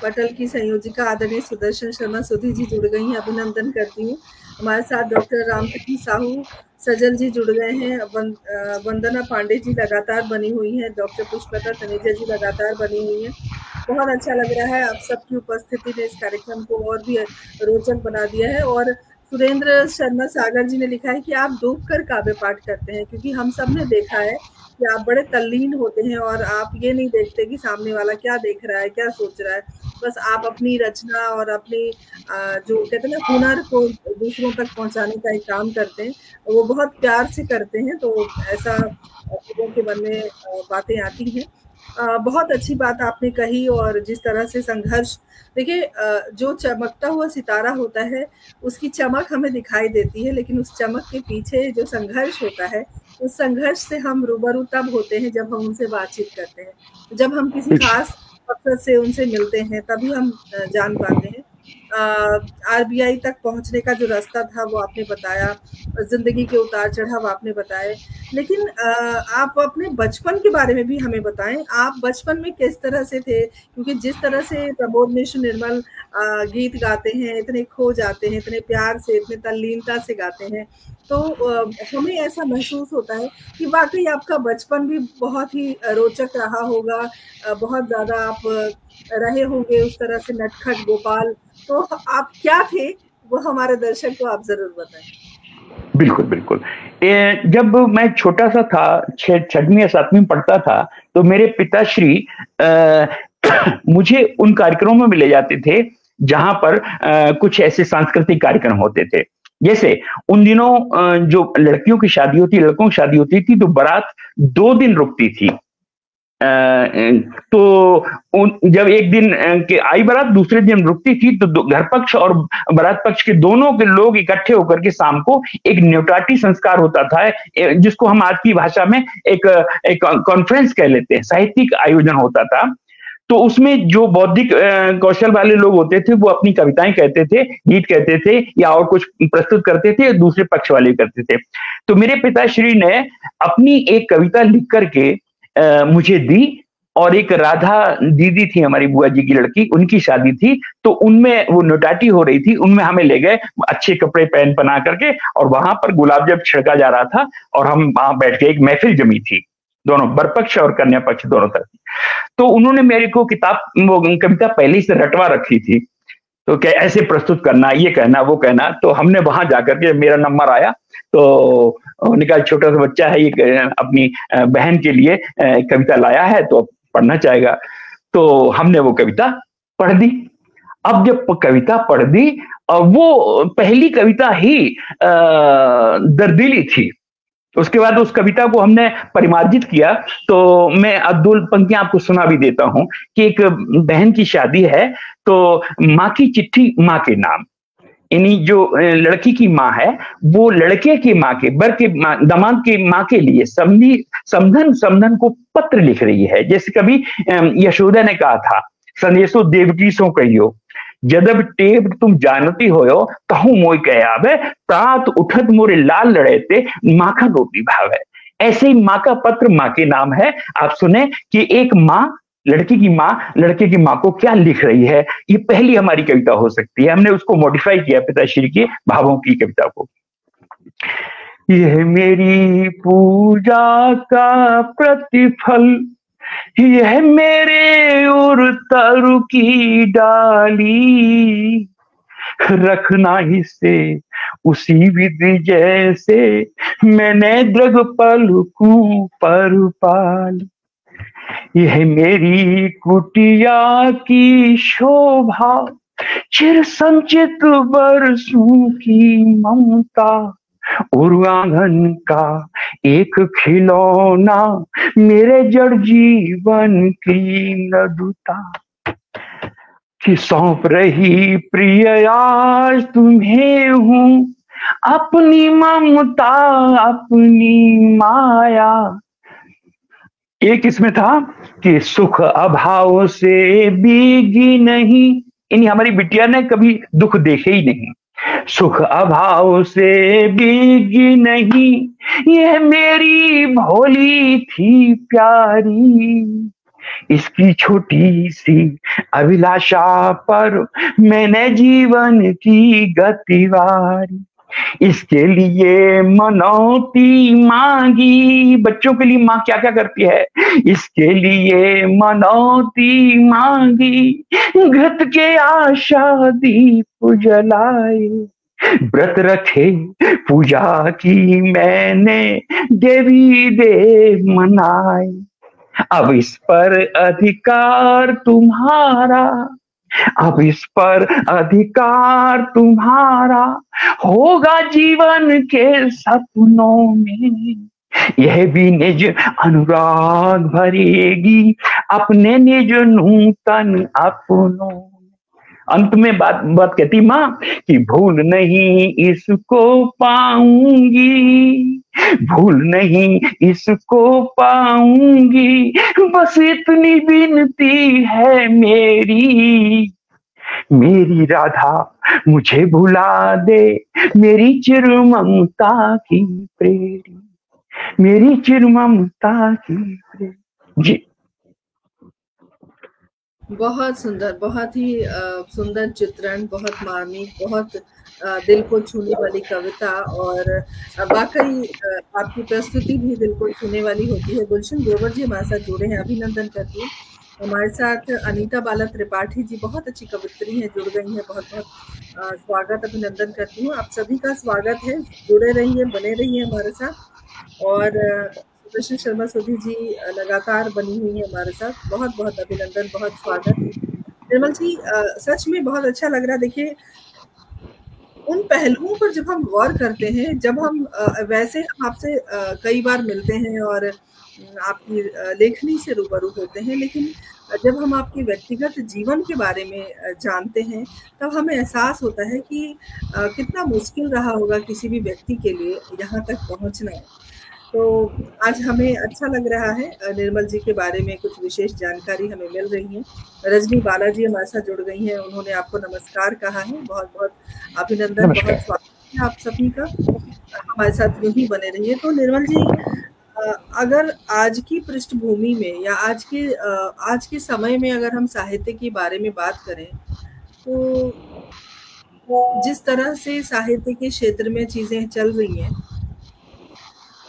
पटल की संयोजिका आदरणीय सुदर्शन शर्मा सुधी जी जुड़ गई हैं, अभिनंदन करती हूँ। हमारे साथ डॉक्टर रामकृष्ण साहू सजल जी जुड़ गए हैं, वंदना पांडे जी लगातार बनी हुई हैं, डॉक्टर पुष्पलता तनेजा जी लगातार बनी हुई हैं। बहुत अच्छा लग रहा है, आप सबकी उपस्थिति ने इस कार्यक्रम को और भी रोचक बना दिया है। और सुरेंद्र शर्मा सागर जी ने लिखा है कि आप डूबकर काव्य पाठ करते हैं, क्योंकि हम सब ने देखा है कि आप बड़े तल्लीन होते हैं और आप ये नहीं देखते कि सामने वाला क्या देख रहा है, क्या सोच रहा है। बस आप अपनी रचना और अपनी जो कहते हैं ना हुनर को दूसरों तक पहुंचाने का एक काम करते हैं, वो बहुत प्यार से करते हैं, तो ऐसा लोगों के मन में बातें आती हैं। बहुत अच्छी बात आपने कही। और जिस तरह से संघर्ष, देखिए जो चमकता हुआ सितारा होता है उसकी चमक हमें दिखाई देती है, लेकिन उस चमक के पीछे जो संघर्ष होता है, उस संघर्ष से हम रूबरू तब होते हैं जब हम उनसे बातचीत करते हैं, जब हम किसी खास मकसद से उनसे मिलते हैं, तभी हम जान पाते हैं। आरबीआई तक पहुंचने का जो रास्ता था वो आपने बताया, जिंदगी के उतार चढ़ाव आपने बताए, लेकिन आप अपने बचपन के बारे में भी हमें बताएं। आप बचपन में किस तरह से थे? क्योंकि जिस तरह से प्रबोध मिश्र निर्मल गीत गाते हैं, इतने खो जाते हैं, इतने प्यार से, इतने तल्लीनता से गाते हैं, तो हमें ऐसा महसूस होता है कि वाकई आपका बचपन भी बहुत ही रोचक रहा होगा, बहुत ज्यादा आप रहे होंगे उस तरह से नटखट गोपाल। तो आप क्या थे वो हमारे दर्शक को आप जरूर बताएं। बिल्कुल बिल्कुल। जब मैं छोटा सा था, 6वीं या 7वीं में पढ़ता था, तो मेरे पिताश्री मुझे उन कार्यक्रमों में ले जाते थे जहां पर कुछ ऐसे सांस्कृतिक कार्यक्रम होते थे। जैसे उन दिनों जो लड़कियों की शादी होती, लड़कों की शादी होती थी, तो बारात 2 दिन रुकती थी। तो जब एक दिन के आई बारात, दूसरे दिन रुकती थी, तो घर पक्ष और बारात पक्ष के दोनों के लोग इकट्ठे होकर के शाम को एक न्योटाटी संस्कार होता था, जिसको हम आज की भाषा में एक कॉन्फ्रेंस कह लेते हैं, साहित्यिक आयोजन होता था। तो उसमें जो बौद्धिक कौशल वाले लोग होते थे वो अपनी कविताएं कहते थे, गीत कहते थे या और कुछ प्रस्तुत करते थे, दूसरे पक्ष वाले करते थे। तो मेरे पिताश्री ने अपनी एक कविता लिख करके मुझे दी, और एक राधा दीदी थी हमारी बुआ जी की लड़की, उनकी शादी थी, तो उनमें वो नोटाटी हो रही थी, उनमें हमें ले गए अच्छे कपड़े पहन बना करके, और वहां पर गुलाब जब छिड़का जा रहा था और हम वहां बैठ के, एक महफिल जमी थी, दोनों वर पक्ष और कन्या पक्ष दोनों तरफ। तो उन्होंने मेरे को वो कविता पहले से रटवा रखी थी, तो क्या ऐसे प्रस्तुत करना, ये कहना, वो कहना। तो हमने वहां जाकर के, मेरा नंबर आया तो उन्होंने कहा छोटा सा बच्चा है, ये अपनी बहन के लिए कविता लाया है तो पढ़ना चाहेगा। तो हमने वो कविता पढ़ दी। अब जब कविता पढ़ दी, वो पहली कविता ही दर्दिली थी। उसके बाद उस कविता को हमने परिमार्जित किया। तो मैं अब 2 पंक्तियां आपको सुना भी देता हूं कि एक बहन की शादी है, तो माँ की चिट्ठी माँ के नाम, यानी जो लड़की की माँ है वो लड़के की माँ के, बर के दामाद की माँ के लिए समधन को पत्र लिख रही है। जैसे कभी यशोदा ने कहा था, संदेशो देवकी सो कहियो, जदब टेब तुम जानती होयो, कहूं मोय कह आवे, तात उठत मोरे लाल लड़ेते, माखन रोटी भावे। ऐसे ही माँ का पत्र माँ के नाम है। आप सुने कि एक माँ लड़की की माँ लड़के की माँ को क्या लिख रही है। ये पहली हमारी कविता हो सकती है। हमने उसको मॉडिफाई किया पिताश्री के भावों की कविता को। यह मेरी पूजा का प्रतिफल, यह मेरे उर तरु की डाली, रखना हिस्से उसी विधि जैसे, मैंने द्रग पलकूं पर पाल। यह मेरी कुटिया की शोभा, चिर संचित बरसों की ममता, और आंगन का एक खिलौना, मेरे जड़ जीवन की मधुता, कि सौंप रही प्रिय आज तुम्हें हूं, अपनी ममता अपनी माया, एक इसमें था कि सुख अभाव से बीगी नहीं, यानी हमारी बिटिया ने कभी दुख देखे ही नहीं। सुख अभाव से बीगी नहीं, यह मेरी भोली थी प्यारी, इसकी छोटी सी अभिलाषा पर मैंने जीवन की गतिवारी, इसके लिए मनौती मांगी। बच्चों के लिए माँ क्या क्या करती है, इसके लिए मनौती मांगी, घृत के आशा दीप जलाए, व्रत रखे पूजा की मैंने, देवी देव मनाए, अब इस पर अधिकार तुम्हारा, अब इस पर अधिकार तुम्हारा, होगा जीवन के सपनों में, यह भी निज अनुराग भरेगी अपने निज नूतन अपनों। अंत में बात कहती माँ कि भूल नहीं इसको पाऊंगी, भूल नहीं इसको पाऊंगी, बस इतनी विनती है मेरी, मेरी राधा मुझे भुला दे, मेरी चिर ममता की प्रेरी, मेरी चिर ममता की प्रेरी। जी बहुत सुंदर, बहुत ही सुंदर चित्रण, बहुत मार्मिक, बहुत दिल को छूने वाली कविता, और वाकई आपकी प्रस्तुति भी दिल को छूने वाली होती है। गुलशन ग्रोवर जी हमारे साथ जुड़े हैं, अभिनंदन करती हूँ। हमारे साथ अनीता बाला त्रिपाठी जी बहुत अच्छी कवित्री हैं, जुड़ गई हैं, बहुत बहुत स्वागत, अभिनंदन करती हूँ। आप सभी का स्वागत है, जुड़े रहिए, बने रहिए हमारे साथ। और सुदर्शन शर्मा सुधी जी लगातार बनी हुई है हमारे साथ, बहुत बहुत अभिनंदन, बहुत स्वागत। निर्मल जी सच में बहुत अच्छा लग रहा है। देखिए उन पहलुओं पर जब हम गौर करते हैं, जब हम वैसे हम आपसे कई बार मिलते हैं और आपकी लेखनी से रूबरू होते हैं, लेकिन जब हम आपके व्यक्तिगत जीवन के बारे में जानते हैं, तब हमें एहसास होता है कि कितना मुश्किल रहा होगा किसी भी व्यक्ति के लिए यहाँ तक पहुँचना। तो आज हमें अच्छा लग रहा है, निर्मल जी के बारे में कुछ विशेष जानकारी हमें मिल रही है। रजनी बालाजी हमारे साथ जुड़ गई हैं, उन्होंने आपको नमस्कार कहा है, बहुत बहुत अभिनंदन, बहुत स्वागत है आप सभी का, हमारे साथ यूं ही बने रहिए। तो निर्मल जी अगर आज की पृष्ठभूमि में या आज के समय में अगर हम साहित्य के बारे में बात करें, तो जिस तरह से साहित्य के क्षेत्र में चीजें चल रही हैं,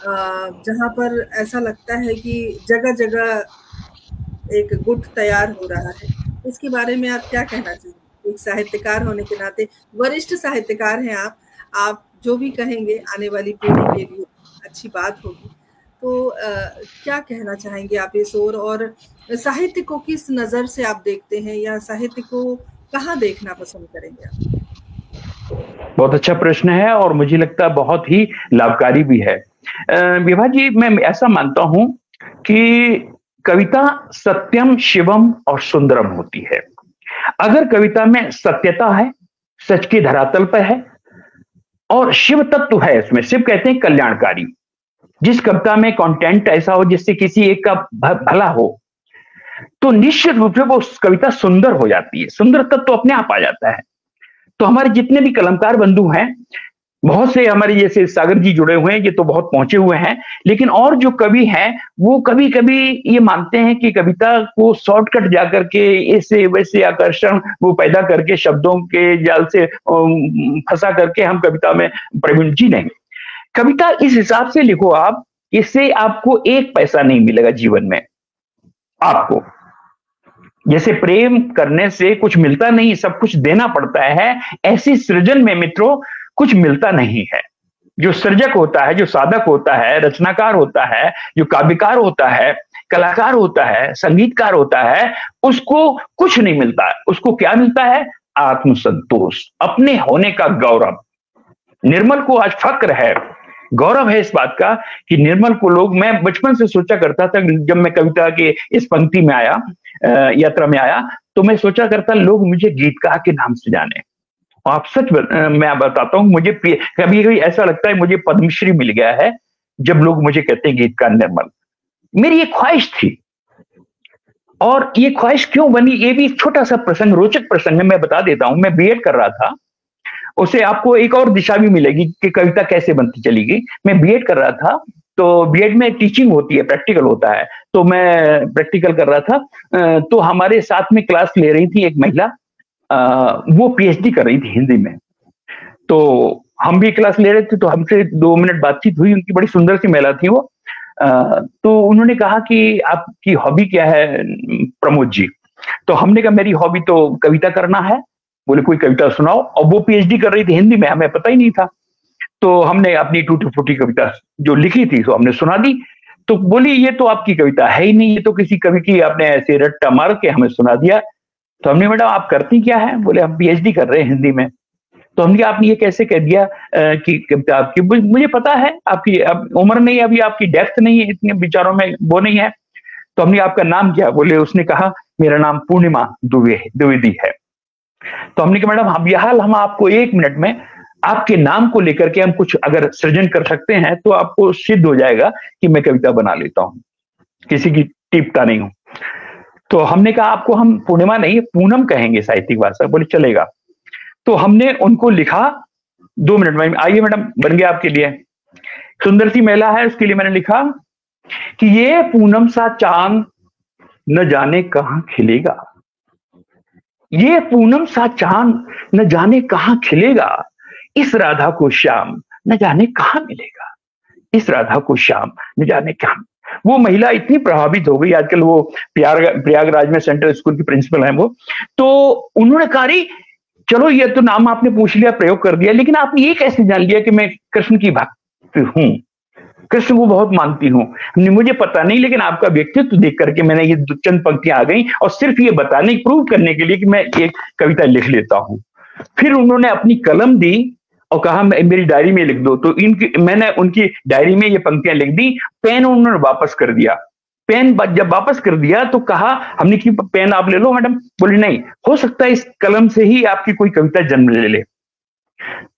जहाँ पर ऐसा लगता है कि जगह जगह एक गुट तैयार हो रहा है, इसके बारे में आप क्या कहना चाहिए? एक साहित्यकार होने के नाते, वरिष्ठ साहित्यकार हैं आप जो भी कहेंगे आने वाली पीढ़ी के लिए अच्छी बात होगी। तो क्या कहना चाहेंगे आप इस ओर, और साहित्य को किस नजर से आप देखते हैं, या साहित्य को कहाँ देखना पसंद करेंगे आप? बहुत अच्छा प्रश्न है, और मुझे लगता है बहुत ही लाभकारी भी है। विभा जी, मैं ऐसा मानता हूं कि कविता सत्यम शिवम और सुंदरम होती है। अगर कविता में सत्यता है, सच की धरातल पर है, और शिव तत्व है, इसमें शिव कहते हैं कल्याणकारी, जिस कविता में कंटेंट ऐसा हो जिससे किसी एक का भला हो, तो निश्चित रूप से वो कविता सुंदर हो जाती है, सुंदर तत्व अपने आप आ जाता है। तो हमारे जितने भी कलमकार बंधु हैं, बहुत से हमारे जैसे सागर जी जुड़े हुए हैं, ये तो बहुत पहुंचे हुए हैं, लेकिन और जो कवि हैं वो कभी कभी ये मानते हैं कि कविता को शॉर्टकट जाकर के ऐसे वैसे आकर्षण वो पैदा करके शब्दों के जाल से फंसा करके हम कविता में प्रवीण जी नहीं। कविता इस हिसाब से लिखो आप, इससे आपको एक पैसा नहीं मिलेगा जीवन में। आपको जैसे प्रेम करने से कुछ मिलता नहीं, सब कुछ देना पड़ता है, ऐसी सृजन में मित्रों कुछ मिलता नहीं है। जो सृजक होता है, जो साधक होता है, रचनाकार होता है, जो काव्यकार होता है, कलाकार होता है, संगीतकार होता है, उसको कुछ नहीं मिलता है। उसको क्या मिलता है? आत्मसंतोष, अपने होने का गौरव। निर्मल को आज फक्र है, गौरव है इस बात का कि निर्मल को लोग, मैं बचपन से सोचा करता था, जब मैं कविता के इस पंक्ति में आया, यात्रा में आया, तो मैं सोचा करता लोग मुझे गीतकार के नाम से जाने। आप सच मैं बताता हूं, मुझे कभी कभी ऐसा लगता है मुझे पद्मश्री मिल गया है जब लोग मुझे कहते हैं गीतकार निर्मल। मेरी ये ख्वाहिश थी। और ये ख्वाहिश क्यों बनी, ये भी एक छोटा सा प्रसंग, रोचक प्रसंग है, मैं बता देता हूं। मैं बीएड कर रहा था, उससे आपको एक और दिशा भी मिलेगी कि कविता कैसे बनती चली गई। मैं बीएड कर रहा था, तो बीएड में टीचिंग होती है, प्रैक्टिकल होता है, तो मैं प्रैक्टिकल कर रहा था। तो हमारे साथ में क्लास ले रही थी एक महिला, वो पीएचडी कर रही थी हिंदी में। तो हम भी क्लास ले रहे थे, तो हमसे 2 मिनट बातचीत हुई। उनकी बड़ी सुंदर सी महिला थी वो। तो उन्होंने कहा कि आपकी हॉबी क्या है प्रमोद जी? तो हमने कहा मेरी हॉबी तो कविता करना है। बोले कोई कविता सुनाओ। और वो पीएचडी कर रही थी हिंदी में, हमें पता ही नहीं था। तो हमने अपनी टूटी फूटी कविता जो लिखी थी तो हमने सुना दी। तो बोली ये तो आपकी कविता है ही नहीं, ये तो किसी कवि की आपने ऐसे रट्टा मार के हमें सुना दिया। तो हमने, मैडम आप करती क्या है? बोले हम पीएचडी कर रहे हैं हिंदी में। तो हमने, आपने ये कैसे कह दिया कि कविता आपकी? मुझे पता है आपकी अब उम्र नहीं है, अभी आपकी डेप्थ नहीं है, इतने विचारों में वो नहीं है। तो हमने, आपका नाम क्या? बोले, उसने कहा मेरा नाम पूर्णिमा द्विवेदी है। तो हमने कहा मैडम हम आपको 1 मिनट में आपके नाम को लेकर के हम कुछ अगर सृजन कर सकते हैं तो आपको सिद्ध हो जाएगा कि मैं कविता बना लेता हूं, किसी की टिप्पता नहीं हूं। तो हमने कहा आपको हम पूर्णिमा नहीं पूनम कहेंगे साहित्यिक भाषा। बोले चलेगा। तो हमने उनको लिखा 2 मिनट में, आइए मैडम बन गया आपके लिए। सुंदर सी महिला है, उसके लिए मैंने लिखा कि ये पूनम सा चांद न जाने कहां खिलेगा, ये पूनम सा चांद न जाने कहां खिलेगा, इस राधा को श्याम न जाने कहां मिलेगा, इस राधा को श्याम न जाने कहां। वो महिला इतनी प्रभावित हो गई, आजकल वो प्रयागराज में सेंट्रल स्कूल की प्रिंसिपल है वो। तो उन्होंने कहा चलो ये तो नाम आपने पूछ लिया, प्रयोग कर दिया, लेकिन आपने ये कैसे जान लिया कि मैं कृष्ण की भक्त हूं, कृष्ण को बहुत मानती हूं? मुझे पता नहीं, लेकिन आपका व्यक्तित्व देख करके मैंने ये चंद पंक्तियां आ गई, और सिर्फ ये बताने, प्रूव करने के लिए कि मैं एक कविता लिख लेता हूं। फिर उन्होंने अपनी कलम दी और कहा मेरी डायरी में लिख दो। तो मैंने उनकी डायरी में ये पंक्तियां लिख दी। पेन उन्होंने वापस कर दिया। पेन जब वापस कर दिया तो कहा, हमने कि पेन आप ले लो मैडम। बोली नहीं, हो सकता है इस कलम से ही आपकी कोई कविता जन्म ले ले।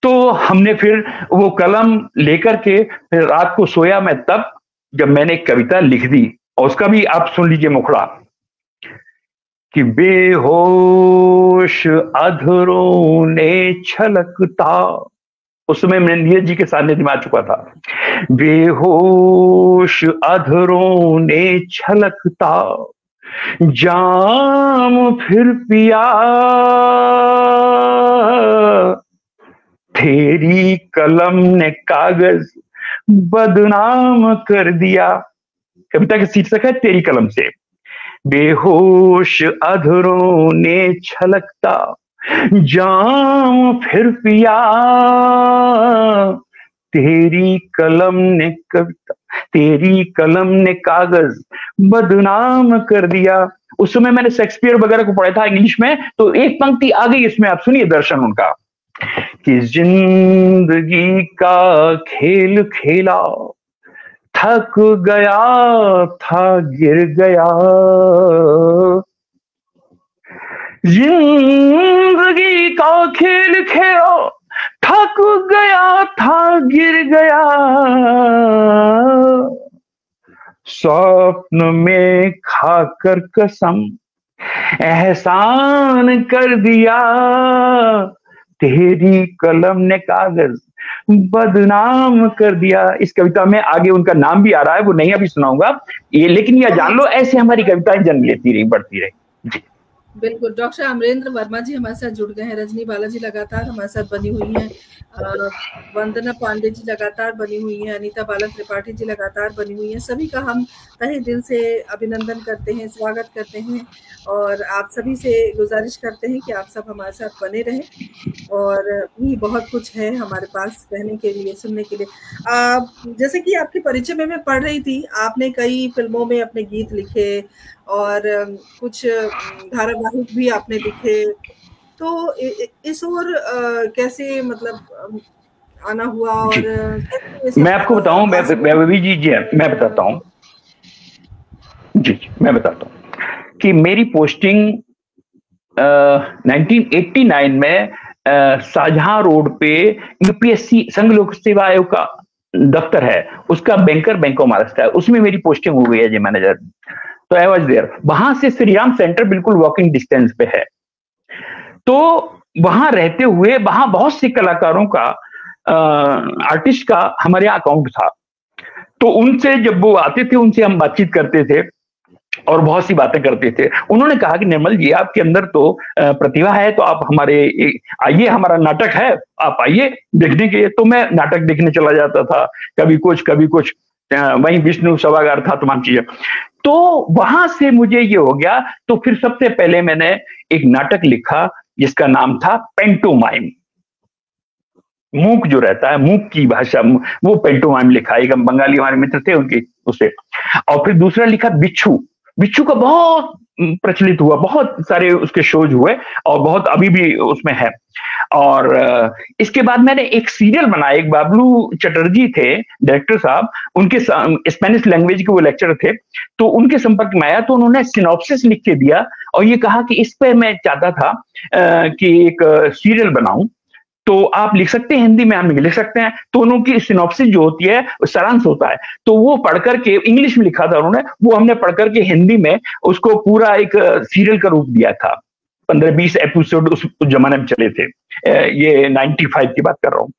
तो हमने फिर वो कलम लेकर के फिर रात को सोया मैं तब जब मैंने एक कविता लिख दी, और उसका भी आप सुन लीजिए मुखड़ा कि बेहोश अधरों ने छलकता। उस समय मैं नीरज जी के सानिध्य में आ चुका था। बेहोश अधरों ने छलकता, जाम फिर पिया, तेरी कलम ने कागज बदनाम कर दिया। कविता का शीर्षक है तेरी कलम से। बेहोश अधरों ने छलकता, जाम फिर पिया, तेरी कलम ने कविता, तेरी कलम ने कागज बदनाम कर दिया। उस समय मैंने शेक्सपियर वगैरह को पढ़ा था इंग्लिश में, तो एक पंक्ति आ गई इसमें, आप सुनिए दर्शन उनका कि जिंदगी का खेल खेला, थक गया था गिर गया, जिंदगी का खेल खेला, थक गया था गिर गया, स्वप्न में खाकर कसम एहसान कर दिया, तेरी कलम ने कागज बदनाम कर दिया। इस कविता में आगे उनका नाम भी आ रहा है, वो नहीं अभी सुनाऊंगा ये, लेकिन यह जान लो ऐसे हमारी कविताएं जन्म लेती रही, बढ़ती रही। जी बिल्कुल। डॉक्टर अमरेंद्र वर्मा जी हमारे साथ जुड़ गए हैं, रजनी बालाजी लगातार हमारे साथ बनी हुई हैं, वंदना पांडे जी लगातार बनी हुई हैं, अनीता बालन त्रिपाठी जी लगातार बनी हुई हैं। सभी का हम तहे दिल से अभिनंदन करते हैं, स्वागत करते हैं, और आप सभी से गुजारिश करते हैं कि आप सब हमारे साथ बने रहें। और भी बहुत कुछ है हमारे पास कहने के लिए, सुनने के लिए। जैसे कि आपके परिचय में मैं पढ़ रही थी, आपने कई फिल्मों में अपने गीत लिखे और कुछ धारावाहिक भी आपने लिखे। तो इस ओर कैसे मतलब आना हुआ? और मैं आपको बताऊं, मैं बताता हूं जी, मैं बताता हूं कि मेरी पोस्टिंग 1989 में शाहजहां रोड पे यूपीएससी संघ लोक सेवा आयोग का दफ्तर है उसका बैंकर बैंक ऑफ महाराष्ट्र है, उसमें मेरी पोस्टिंग हो गई है एज मैनेजर। तो आई वाज देयर। वहां से श्रीराम सेंटर बिल्कुल वॉकिंग डिस्टेंस पे है। तो वहां रहते हुए वहां बहुत से कलाकारों का, आर्टिस्ट का हमारे यहाँ अकाउंट था। तो उनसे जब वो आते थे उनसे हम बातचीत करते थे और बहुत सी बातें करते थे। उन्होंने कहा कि निर्मल जी आपके अंदर तो प्रतिभा है, तो आप हमारे आइए, हमारा नाटक है, आप आइए देखने के लिए। तो मैं नाटक देखने चला जाता था, कभी कुछ वहीं विष्णु सभागार था, तमाम चीजें। तो वहां से मुझे ये हो गया। तो फिर सबसे पहले मैंने एक नाटक लिखा जिसका नाम था पेंटोमाइम। मूक जो रहता है, मूक की भाषा, वो पेंटोमाइम लिखा। एक बंगाली हमारे मित्र थे उनके, उससे। और फिर दूसरा लिखा बिच्छू। बिच्छू का बहुत प्रचलित हुआ, बहुत सारे उसके शोज हुए और बहुत अभी भी उसमें है। और इसके बाद मैंने एक सीरियल बनाया। एक बाबलू चटर्जी थे डायरेक्टर साहब, उनके स्पेनिश लैंग्वेज के वो लेक्चर थे। तो उनके संपर्क में आया तो उन्होंने सिनॉप्सिस लिख के दिया और ये कहा कि इस पे मैं चाहता था कि एक सीरियल बनाऊं, तो आप लिख सकते हैं, हिंदी में हम लिख सकते हैं। तो उनकी सिनॉप्सिस जो होती है सारांश होता है, तो वो पढ़ करके, इंग्लिश में लिखा था उन्होंने, वो हमने पढ़ करके हिंदी में उसको पूरा एक सीरियल का रूप दिया था। 15-20 एपिसोड उस जमाने में चले थे। ये 95 की बात कर रहा हूं।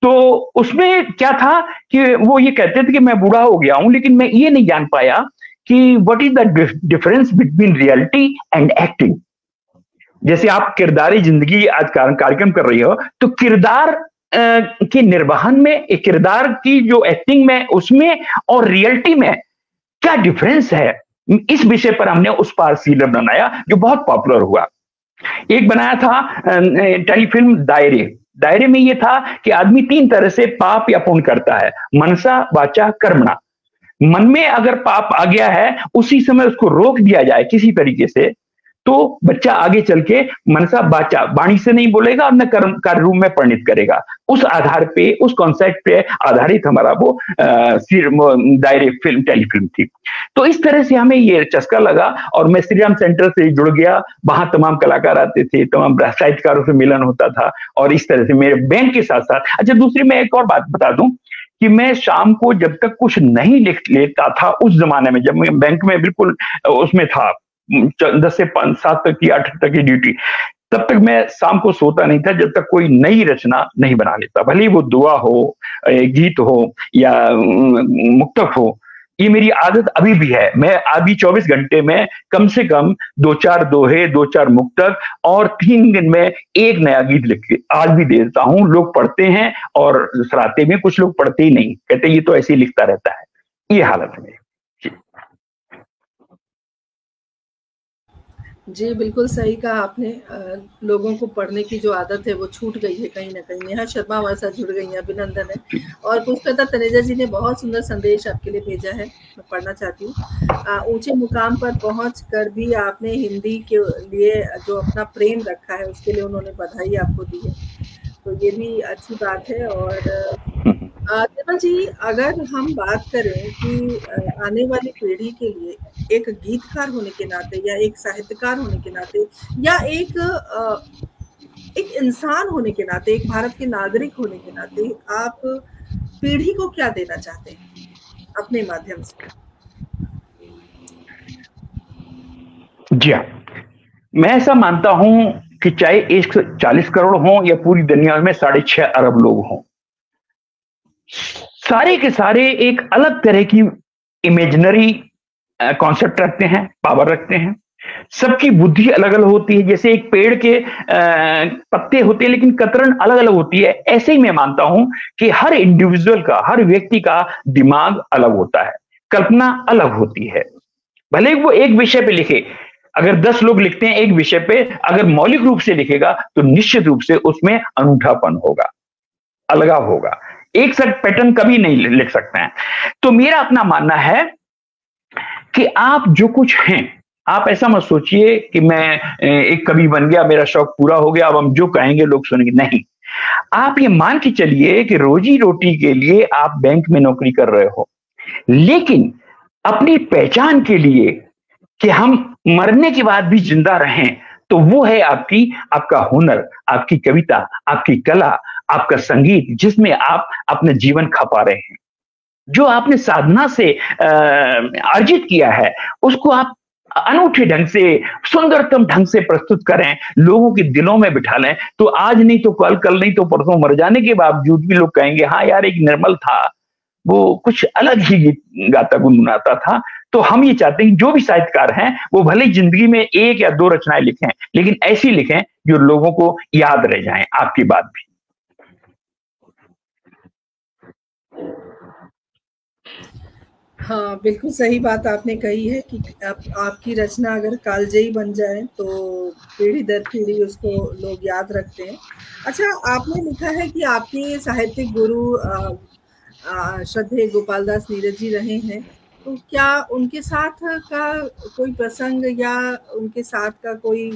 तो उसमें क्या था कि वो ये कहते थे कि मैं बूढ़ा हो गया हूं, लेकिन मैं ये नहीं जान पाया कि what is the difference between reality and acting. जैसे आप किरदारी जिंदगी आज कार्यक्रम कर रही हो, तो किरदार के निर्वहन में, एक किरदार की जो एक्टिंग में, उसमें और रियलिटी में क्या डिफरेंस है, इस विषय पर हमने उस पार सीरियल बनाया जो बहुत पॉपुलर हुआ। एक बनाया था टेलीफिल्म दायरे। दायरे में यह था कि आदमी 3 तरह से पाप या पुण्य करता है, मनसा, वाचा, कर्मणा। मन में अगर पाप आ गया है, उसी समय उसको रोक दिया जाए किसी तरीके से, तो बच्चा आगे चल के मनसा वाचा, वाणी से नहीं बोलेगा और न कर्म कार्य रूप में परिणित करेगा। उस आधार पे, उस कॉन्सेप्ट पे आधारित हमारा वो दायरे फिल्म, टेलीफिल्म थी। तो इस तरह से हमें ये चस्का लगा और मैं श्रीराम सेंटर से जुड़ गया। वहां तमाम कलाकार आते थे, तमाम साहित्यकारों से मिलन होता था और इस तरह से मेरे बैंक के साथ साथ। अच्छा, दूसरी मैं एक और बात बता दूं कि मैं शाम को जब तक कुछ नहीं लिख लेता था, उस जमाने में जब मैं बैंक में बिल्कुल उसमें था, 10 से 7 तक की 8 तक की ड्यूटी, तब तक मैं शाम को सोता नहीं था जब तक कोई नई रचना नहीं बना लेता, भले ही वो दुआ हो, गीत हो या मुक्तक हो। ये मेरी आदत अभी भी है। मैं अभी 24 घंटे में कम से कम 2-4 दोहे, 2-4 मुक्तक और 3 दिन में एक नया गीत लिख के आज भी दे देता हूं। लोग पढ़ते हैं और सराहते में, कुछ लोग पढ़ते ही नहीं, कहते ये तो ऐसे ही लिखता रहता है। ये हालत है मेरी। जी, बिल्कुल सही कहा आपने। लोगों को पढ़ने की जो आदत है वो छूट गई है कहीं न कहीं। नेहा शर्मा हमारे साथ जुड़ गई हैं, अभिनंदन है। और पुष्पलता तनेजा जी ने बहुत सुंदर संदेश आपके लिए भेजा है, मैं पढ़ना चाहती हूँ। ऊंचे मुकाम पर पहुंच कर भी आपने हिंदी के लिए जो अपना प्रेम रखा है, उसके लिए उन्होंने बधाई आपको दी है, तो ये भी अच्छी बात है। और निर्मल जी, अगर हम बात करें कि आने वाली पीढ़ी के लिए एक गीतकार होने के नाते या एक साहित्यकार होने के नाते या एक इंसान होने के नाते, एक भारत के नागरिक होने के नाते, आप पीढ़ी को क्या देना चाहते हैं अपने माध्यम से? जी हाँ, मैं ऐसा मानता हूं कि चाहे 140 करोड़ हो या पूरी दुनिया में 6.5 अरब लोग हों, सारे के सारे एक अलग तरह की इमेजिनरी कॉन्सेप्ट रखते हैं, पावर रखते हैं। सबकी बुद्धि अलग अलग होती है। जैसे एक पेड़ के पत्ते होते हैं लेकिन कतरन अलग अलग होती है, ऐसे ही मैं मानता हूं कि हर इंडिविजुअल का, हर व्यक्ति का दिमाग अलग होता है, कल्पना अलग होती है। भले वो एक विषय पे लिखे, अगर 10 लोग लिखते हैं एक विषय पे, अगर मौलिक रूप से लिखेगा तो निश्चित रूप से उसमें अनूठापन होगा, अलगाव होगा। एक साथ पैटर्न कभी नहीं लिख सकते हैं। तो मेरा अपना मानना है कि आप जो कुछ हैं, आप ऐसा मत सोचिए कि मैं एक कवि बन गया, मेरा शौक पूरा हो गया, अब हम जो कहेंगे लोग सुनेंगे। नहीं, आप ये मान के चलिए कि रोजी रोटी के लिए आप बैंक में नौकरी कर रहे हो, लेकिन अपनी पहचान के लिए कि हम मरने के बाद भी जिंदा रहें, तो वो है आपका हुनर, आपकी कविता, आपकी कला, आपका संगीत जिसमें आप अपना जीवन खपा रहे हैं, जो आपने साधना से अर्जित किया है, उसको आप अनूठे ढंग से, सुंदरतम ढंग से प्रस्तुत करें, लोगों के दिलों में बिठा लें, तो आज नहीं तो कल, कल नहीं तो परसों मर जाने के बावजूद भी लोग कहेंगे हाँ यार एक निर्मल था, वो कुछ अलग ही गीत गाता गुनगुनाता था। तो हम ये चाहते हैं जो भी साहित्यकार हैं वो भले जिंदगी में एक या दो रचनाएं लिखें, लेकिन ऐसी लिखें जो लोगों को याद रह जाएं, आपकी बात भी। हाँ, बिल्कुल सही बात आपने कही है कि आपकी रचना अगर कालजयी बन जाए तो पीढ़ी दर पीढ़ी उसको लोग याद रखते हैं। अच्छा, आपने लिखा है कि आपके साहित्यिक गुरु श्रद्धेय गोपाल दास नीरज जी रहे हैं, तो क्या उनके साथ का कोई प्रसंग या उनके साथ का कोई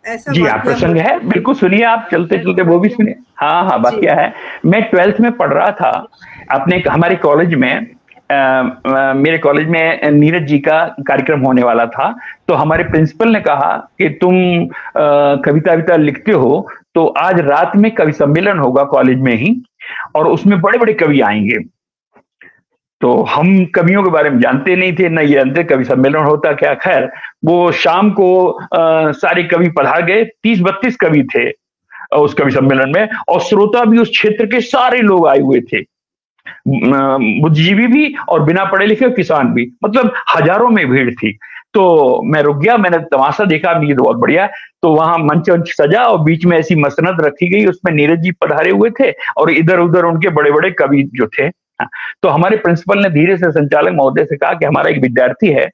ऐसा जी हाँ, प्रसंग है, बिल्कुल सुनिए आप, चलते चलते वो भी सुनिए। हाँ हाँ, बात क्या है, मैं 12th में पढ़ रहा था अपने हमारे कॉलेज में, मेरे कॉलेज में नीरज जी का कार्यक्रम होने वाला था। तो हमारे प्रिंसिपल ने कहा कि तुम कविता विता लिखते हो तो आज रात में कवि सम्मेलन होगा कॉलेज में ही, और उसमें बड़े बड़े कवि आएंगे। तो हम कवियों के बारे में जानते नहीं थे, न ये जानते कवि सम्मेलन होता क्या। खैर वो शाम को सारे कवि पधार गए, 30-32 कवि थे उस कवि सम्मेलन में, और श्रोता भी उस क्षेत्र के सारे लोग आए हुए थे, बुद्धिजीवी भी और बिना पढ़े लिखे किसान भी, मतलब हजारों में भीड़ थी। तो मैं रुक गया, मैंने तमाशा देखा, ये तो बहुत बढ़िया। तो वहां मंच वंच सजा और बीच में ऐसी मसनद रखी गई, उसमें नीरज जी पधारे हुए थे और इधर उधर उनके बड़े बड़े कवि जो थे। तो हमारे प्रिंसिपल ने धीरे से संचालक महोदय से कहा कि हमारा एक विद्यार्थी है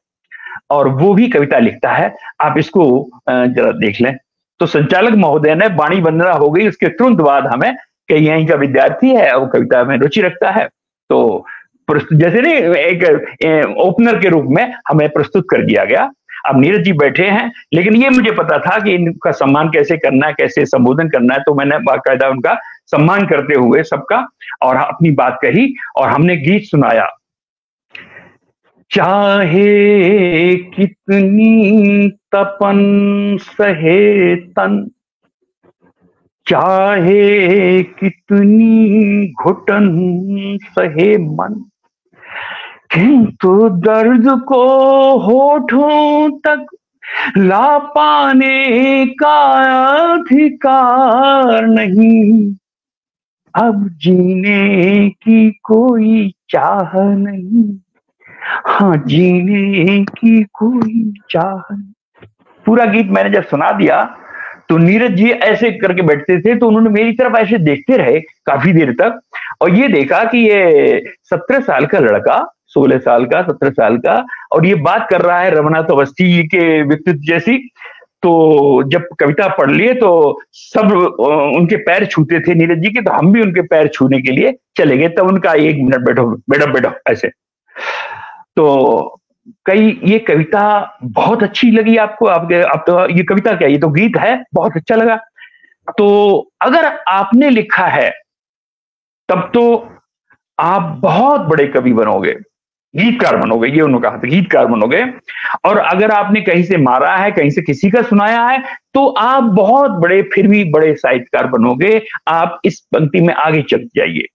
और वो भी कविता लिखता है, आप इसको जरा देख लें। तो संचालक महोदय ने बाणी वंदना हो गई उसके तुरंत बाद हमें कि यहीं का विद्यार्थी है, वो कविता में रुचि रखता है। तो जैसे नहीं एक ओपनर के रूप में हमें प्रस्तुत कर दिया गया। अब नीरज जी बैठे हैं, लेकिन ये मुझे पता था कि इनका सम्मान कैसे करना है, कैसे संबोधन करना है। तो मैंने बाकायदा उनका सम्मान करते हुए सबका और अपनी बात कही और हमने गीत सुनाया। चाहे कितनी तपन सहे तन, चाहे कितनी घुटन सहे मन, किंतु दर्द को होठों तक ला पाने का अधिकार नहीं। अब जीने की कोई चाह नहीं, हाँ जीने की कोई चाह नहीं। पूरा गीत मैंने जब सुना दिया तो नीरज जी ऐसे करके बैठते थे, तो उन्होंने मेरी तरफ ऐसे देखते रहे काफी देर तक, और ये देखा कि ये 17 साल का लड़का, 16 साल का, 17 साल का, और ये बात कर रहा है रघुनाथ अवस्थी के व्यक्तित्व जैसी। तो जब कविता पढ़ लिए तो सब उनके पैर छूते थे नीरज जी के, तो हम भी उनके पैर छूने के लिए चले गए। तब उनका 1 मिनट बैठो बैठो बैठो ऐसे। तो कई ये कविता बहुत अच्छी लगी आपको, आपके आप तो ये कविता क्या, ये तो गीत है, बहुत अच्छा लगा। तो अगर आपने लिखा है तब तो आप बहुत बड़े कवि बनोगे, गीतकार बनोगे, ये उन्होंने कहा था, गीतकार बनोगे। और अगर आपने कहीं से मारा है, कहीं से किसी का सुनाया है, तो आप बहुत बड़े, फिर भी बड़े साहित्यकार बनोगे। आप इस पंक्ति में आगे चल जाइए।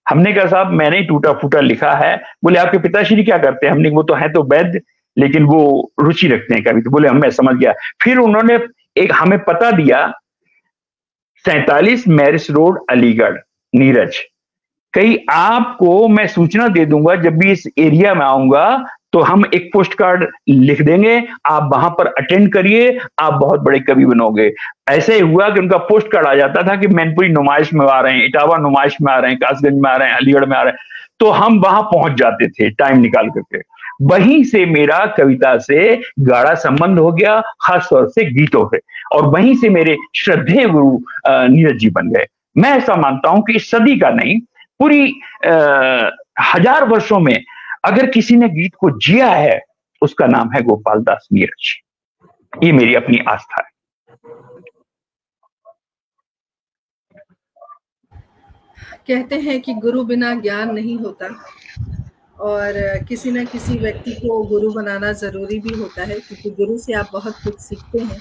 हमने कहा साहब मैंने टूटा फूटा लिखा है। बोले आपके पिताश्री क्या करते हैं? हमने वो तो है तो वैद्य, लेकिन वो रुचि रखते हैं कवि। तो बोले मैं समझ गया। फिर उन्होंने एक हमें पता दिया, 47 मैरिज रोड अलीगढ़, नीरज। कहीं आपको मैं सूचना दे दूंगा, जब भी इस एरिया में आऊंगा तो हम एक पोस्ट कार्ड लिख देंगे, आप वहां पर अटेंड करिए, आप बहुत बड़े कवि बनोगे। ऐसे ही हुआ कि उनका पोस्ट कार्ड आ जाता था कि मैनपुरी नुमाइश में आ रहे हैं, इटावा नुमाइश में आ रहे हैं, कासगंज में आ रहे हैं, अलीगढ़ में आ रहे हैं। तो हम वहां पहुंच जाते थे टाइम निकाल करके। वहीं से मेरा कविता से गाढ़ा संबंध हो गया, खासतौर से गीतों से, और वहीं से मेरे श्रद्धेय गुरु नीरज जी बन गए। मैं ऐसा मानता हूं कि इस सदी का नहीं, पूरी 1000 वर्षों में अगर किसी ने गीत को जिया है, उसका नाम है गोपाल दास नीरज। ये मेरी अपनी आस्था है। कहते हैं कि गुरु बिना ज्ञान नहीं होता, और किसी न किसी व्यक्ति को गुरु बनाना जरूरी भी होता है, क्योंकि गुरु से आप बहुत कुछ सीखते हैं।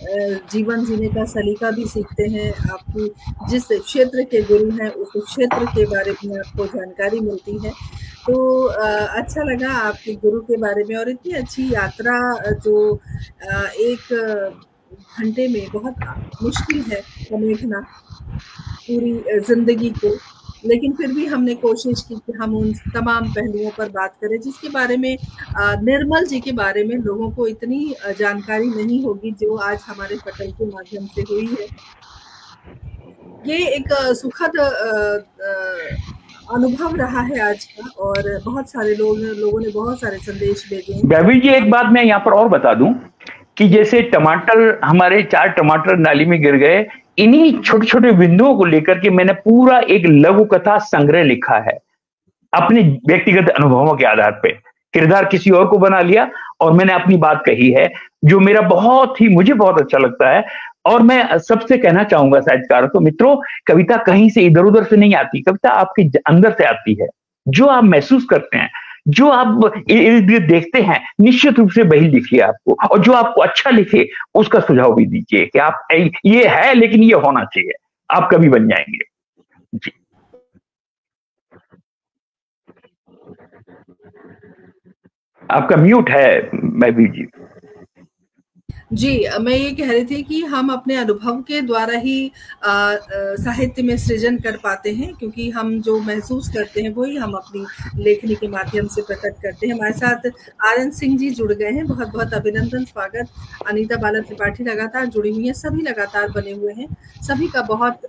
जीवन जीने का सलीका भी सीखते हैं। आपकी जिस क्षेत्र के गुरु हैं उस क्षेत्र के बारे में आपको जानकारी मिलती है। तो अच्छा लगा आपके गुरु के बारे में, और इतनी अच्छी यात्रा जो एक घंटे में बहुत मुश्किल है समेटना पूरी जिंदगी को, लेकिन फिर भी हमने कोशिश की कि हम उन तमाम पहलुओं पर बात करें जिसके बारे में निर्मल जी के बारे में लोगों को इतनी जानकारी नहीं होगी जो आज हमारे पटल के माध्यम से हुई है। ये एक सुखद अनुभव रहा है आज का, और बहुत सारे लोगों ने बहुत सारे संदेश भेजे हैं। गावी जी, एक बात मैं यहाँ पर और बता दूं कि जैसे टमाटर, हमारे 4 टमाटर नाली में गिर गए, इन्हीं छोटे छोटे बिंदुओं को लेकर के मैंने पूरा एक लघु कथा संग्रह लिखा है अपने व्यक्तिगत अनुभवों के आधार पे। किरदार किसी और को बना लिया और मैंने अपनी बात कही है, जो मेरा मुझे बहुत अच्छा लगता है। और मैं सबसे कहना चाहूंगा साहित्यकारों को, मित्रों, कविता कहीं से इधर उधर से नहीं आती, कविता आपके अंदर से आती है। जो आप महसूस करते हैं, जो आप इर्द गिर्द देखते हैं, निश्चित रूप से वही लिखिए आपको, और जो आपको अच्छा लिखे उसका सुझाव भी दीजिए कि आप ये है लेकिन ये होना चाहिए, आप कभी बन जाएंगे। जी, आपका म्यूट है महबी जी। जी, मैं ये कह रही थी कि हम अपने अनुभव के द्वारा ही साहित्य में सृजन कर पाते हैं, क्योंकि हम जो महसूस करते हैं वही हम अपनी लेखनी के माध्यम से प्रकट करते हैं। हमारे साथ आर.एन. सिंह जी जुड़ गए हैं, बहुत बहुत अभिनंदन, स्वागत। अनीता बाला त्रिपाठी लगातार जुड़ी हुई हैं, सभी लगातार बने हुए हैं, सभी का बहुत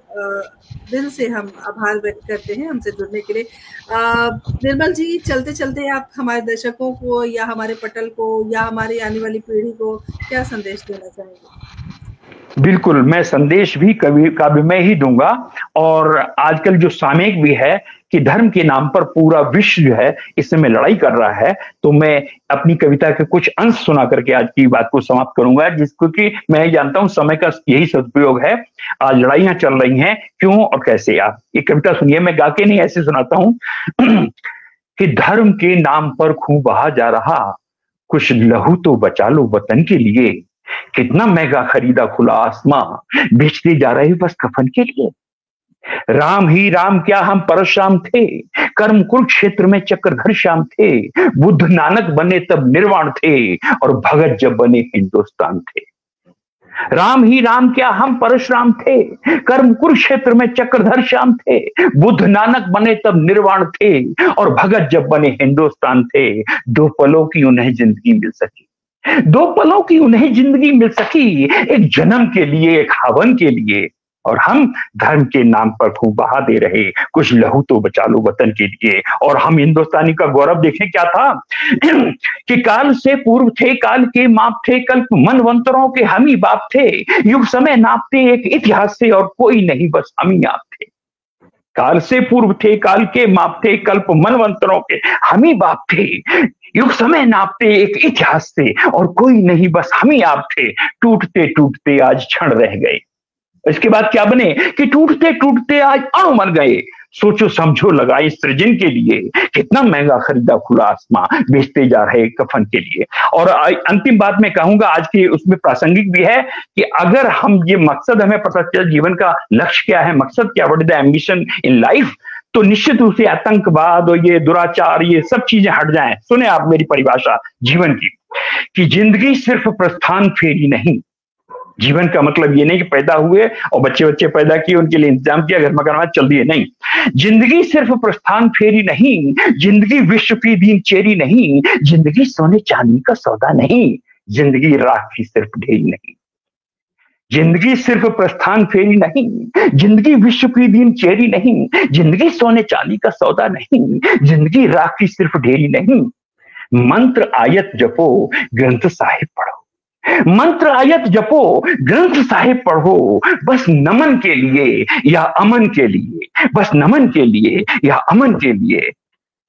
दिल से हम आभार व्यक्त करते हैं हमसे जुड़ने के लिए। निर्मल जी, चलते चलते आप हमारे दर्शकों को या हमारे पटल को या हमारी आने वाली पीढ़ी को क्या संदेश देना चाहेंगे? बिल्कुल, मैं संदेश भी काव्य में ही दूंगा। और आजकल जो सामयिक भी है कि धर्म के नाम पर पूरा विश्व जो है इस समय लड़ाई कर रहा है, तो मैं अपनी कविता के कुछ अंश सुना करके आज की बात को समाप्त करूंगा, जिसको कि मैं जानता हूं समय का यही सदुपयोग है। आज लड़ाइयां चल रही हैं, क्यों और कैसे। आप ये कविता सुनिए, मैं गा के नहीं ऐसे सुनाता हूं कि धर्म के नाम पर खून बहा जा रहा, कुछ लहू तो बचा लो वतन के लिए। कितना महंगा खरीदा खुला आसमां, बेचते जा रहे बस कफन के लिए। राम ही राम क्या हम परशुराम थे, कर्म कुरुक्षेत्र में चक्रधर श्याम थे। बुद्ध नानक बने तब निर्वाण थे, और भगत जब बने हिंदुस्तान थे। राम ही राम क्या हम परशुराम थे, कर्म कुरुक्षेत्र में चक्रधर श्याम थे। बुद्ध नानक बने तब निर्वाण थे, और भगत जब बने हिंदुस्तान थे। दो पलों की उन्हें जिंदगी मिल सकी, दो पलों की उन्हें जिंदगी मिल सकी, एक जन्म के लिए, एक हवन के लिए। और हम धर्म के नाम पर खूब बहा दे रहे, कुछ लहू तो बचा लो वतन के लिए। और हम हिंदुस्तानी का गौरव देखें क्या था कि काल से पूर्व थे, काल के माप थे, कल्प मनवंतरों के हम ही बाप थे। युग समय नापते एक इतिहास से, और कोई नहीं बस हम ही आप थे। काल से पूर्व थे, काल के माप थे, कल्प मनवंतरों के हम ही बाप थे। युग समय नापते एक इतिहास से, और कोई नहीं बस हम ही आप थे। टूटते टूटते आज क्षण रह गए। इसके बाद क्या बने कि टूटते टूटते आज अणु मर गए। सोचो समझो लगाए सृजन के लिए, कितना महंगा खरीदा खुला आसमां, बेचते जा रहे कफन के लिए। और अंतिम बात मैं कहूंगा, आज की उसमें प्रासंगिक भी है कि अगर हम ये मकसद हमें पता चले, जीवन का लक्ष्य क्या है, मकसद क्या, what is the ambition in life, तो निश्चित रूप से आतंकवाद और ये दुराचार, ये सब चीजें हट जाएं। सुने आप मेरी परिभाषा जीवन की, कि जिंदगी सिर्फ प्रस्थान फेरी नहीं। जीवन का मतलब ये नहीं कि पैदा हुए और बच्चे पैदा किए, उनके लिए इंतजाम किया, घर मकान चल दिए, नहीं। जिंदगी सिर्फ प्रस्थान फेरी नहीं, जिंदगी विश्व की दीन चेरी नहीं, जिंदगी सोने चांदी का सौदा नहीं, जिंदगी राख की सिर्फ ढेरी नहीं। जिंदगी सिर्फ प्रस्थान फेरी नहीं, जिंदगी विश्व की दीन चेरी नहीं, जिंदगी सोने चांदी का सौदा नहीं, जिंदगी राख की सिर्फ ढेरी नहीं। मंत्र आयत जपो, ग्रंथ साहिब पढ़ो, मंत्र आयत जपो, ग्रंथ साहिब पढ़ो, बस नमन के लिए या अमन के लिए, बस नमन के लिए या अमन के लिए।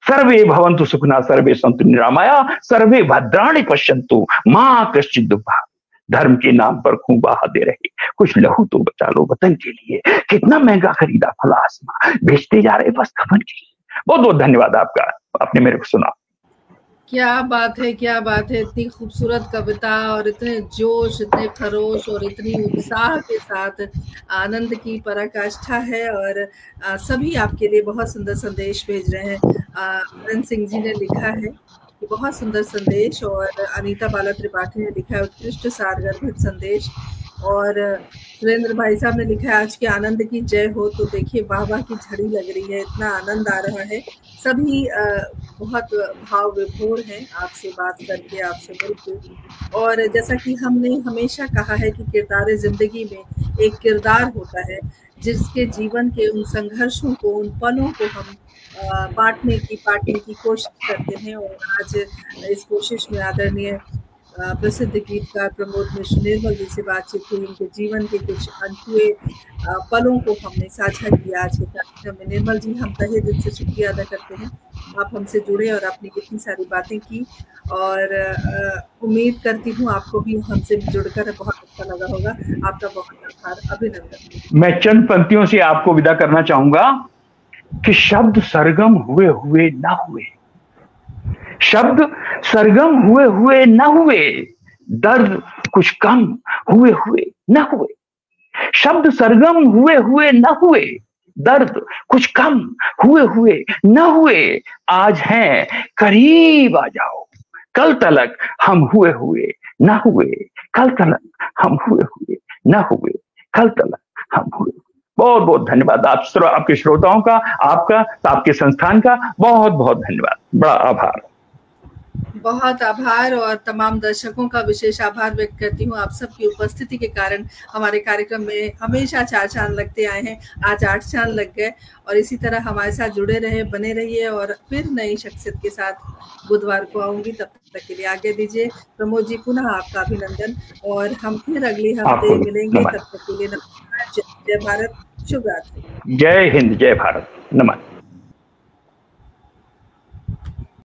सर्वे भवन्तु सुखिनः, सर्वे सन्तु निरामया, सर्वे भद्राणि पश्यन्तु मा कश्चित् दुःखभाग्। धर्म के नाम पर खून बहा दे रहे, कुछ लहू तो बचा लो वतन के लिए। कितना महंगा खरीदा खुला आसमां, बेचते जा रहे बस कफन के लिए। बहुत बहुत धन्यवाद आपका, आपने मेरे को सुना। क्या बात है, क्या बात है। इतनी खूबसूरत कविता और इतने जोश, इतने खरोश और इतनी उत्साह के साथ आनंद की पराकाष्ठा है। और सभी आपके लिए बहुत सुंदर संदेश भेज रहे हैं। अमन सिंह जी ने लिखा है कि बहुत सुंदर संदेश, और अनीता बाला त्रिपाठी ने लिखा है उत्कृष्ट सारगर्भित संदेश, और सुरेंद्र भाई साहब ने लिखा है आज के आनंद की जय हो। तो देखिए वाह वाह की झड़ी लग रही है, इतना आनंद आ रहा है। सभी बहुत भाव विभोर हैं आपसे बात करके, आपसे मिलके। और जैसा कि हमने हमेशा कहा है कि किरदार जिंदगी में एक किरदार होता है जिसके जीवन के उन संघर्षों को, उन पलों को हम बांटने की कोशिश करते हैं। और आज इस कोशिश में आदरणीय प्रसिद्ध गीतकार प्रमोद मिश्र निर्मल जी से बातचीत हुई, उनके जीवन के कुछ अनछुए पलों को हमने साझा किया आज के कार्यक्रम में। निर्मल जी, हम तहे दिल से शुक्रिया अदा करते हैं, आप हमसे जुड़े और आपने इतनी सारी बातें की। और उम्मीद करती हूँ आपको भी हमसे जुड़कर बहुत अच्छा लगा होगा। आपका बहुत आभार, अभिनंदन। मैं चंद पंक्तियों से आपको विदा करना चाहूंगा कि शब्द सरगम हुए हुए ना हुए, शब्द सरगम हुए हुए न हुए, दर्द कुछ कम हुए हुए न हुए। शब्द सरगम हुए हुए न हुए, दर्द कुछ कम हुए न हुए। आज हैं करीब आ जाओ, कल तलक हम हुए न हुए, कल तलक हम हुए न हुए, कल तलक हम हुए। बहुत बहुत धन्यवाद आपके श्रोताओं का, आपके संस्थान का बहुत बहुत धन्यवाद, बड़ा आभार। बहुत आभार, और तमाम दर्शकों का विशेष आभार व्यक्त करती हूँ। आप सबकी उपस्थिति के कारण हमारे कार्यक्रम में हमेशा 4 चांद लगते आए हैं, आज 8 चांद लग गए। और इसी तरह हमारे साथ जुड़े रहे, बने रहिए। और फिर नई शख्सियत के साथ बुधवार को आऊंगी, तब तक के लिए आज्ञा दीजिए। प्रमोद जी, पुनः आपका अभिनंदन, और हम फिर अगले हफ्ते मिलेंगे। तब तक के लिए नमस्कार, जय भारत, शुभ रात्रि। जय हिंद, जय भारत, नमस्कार।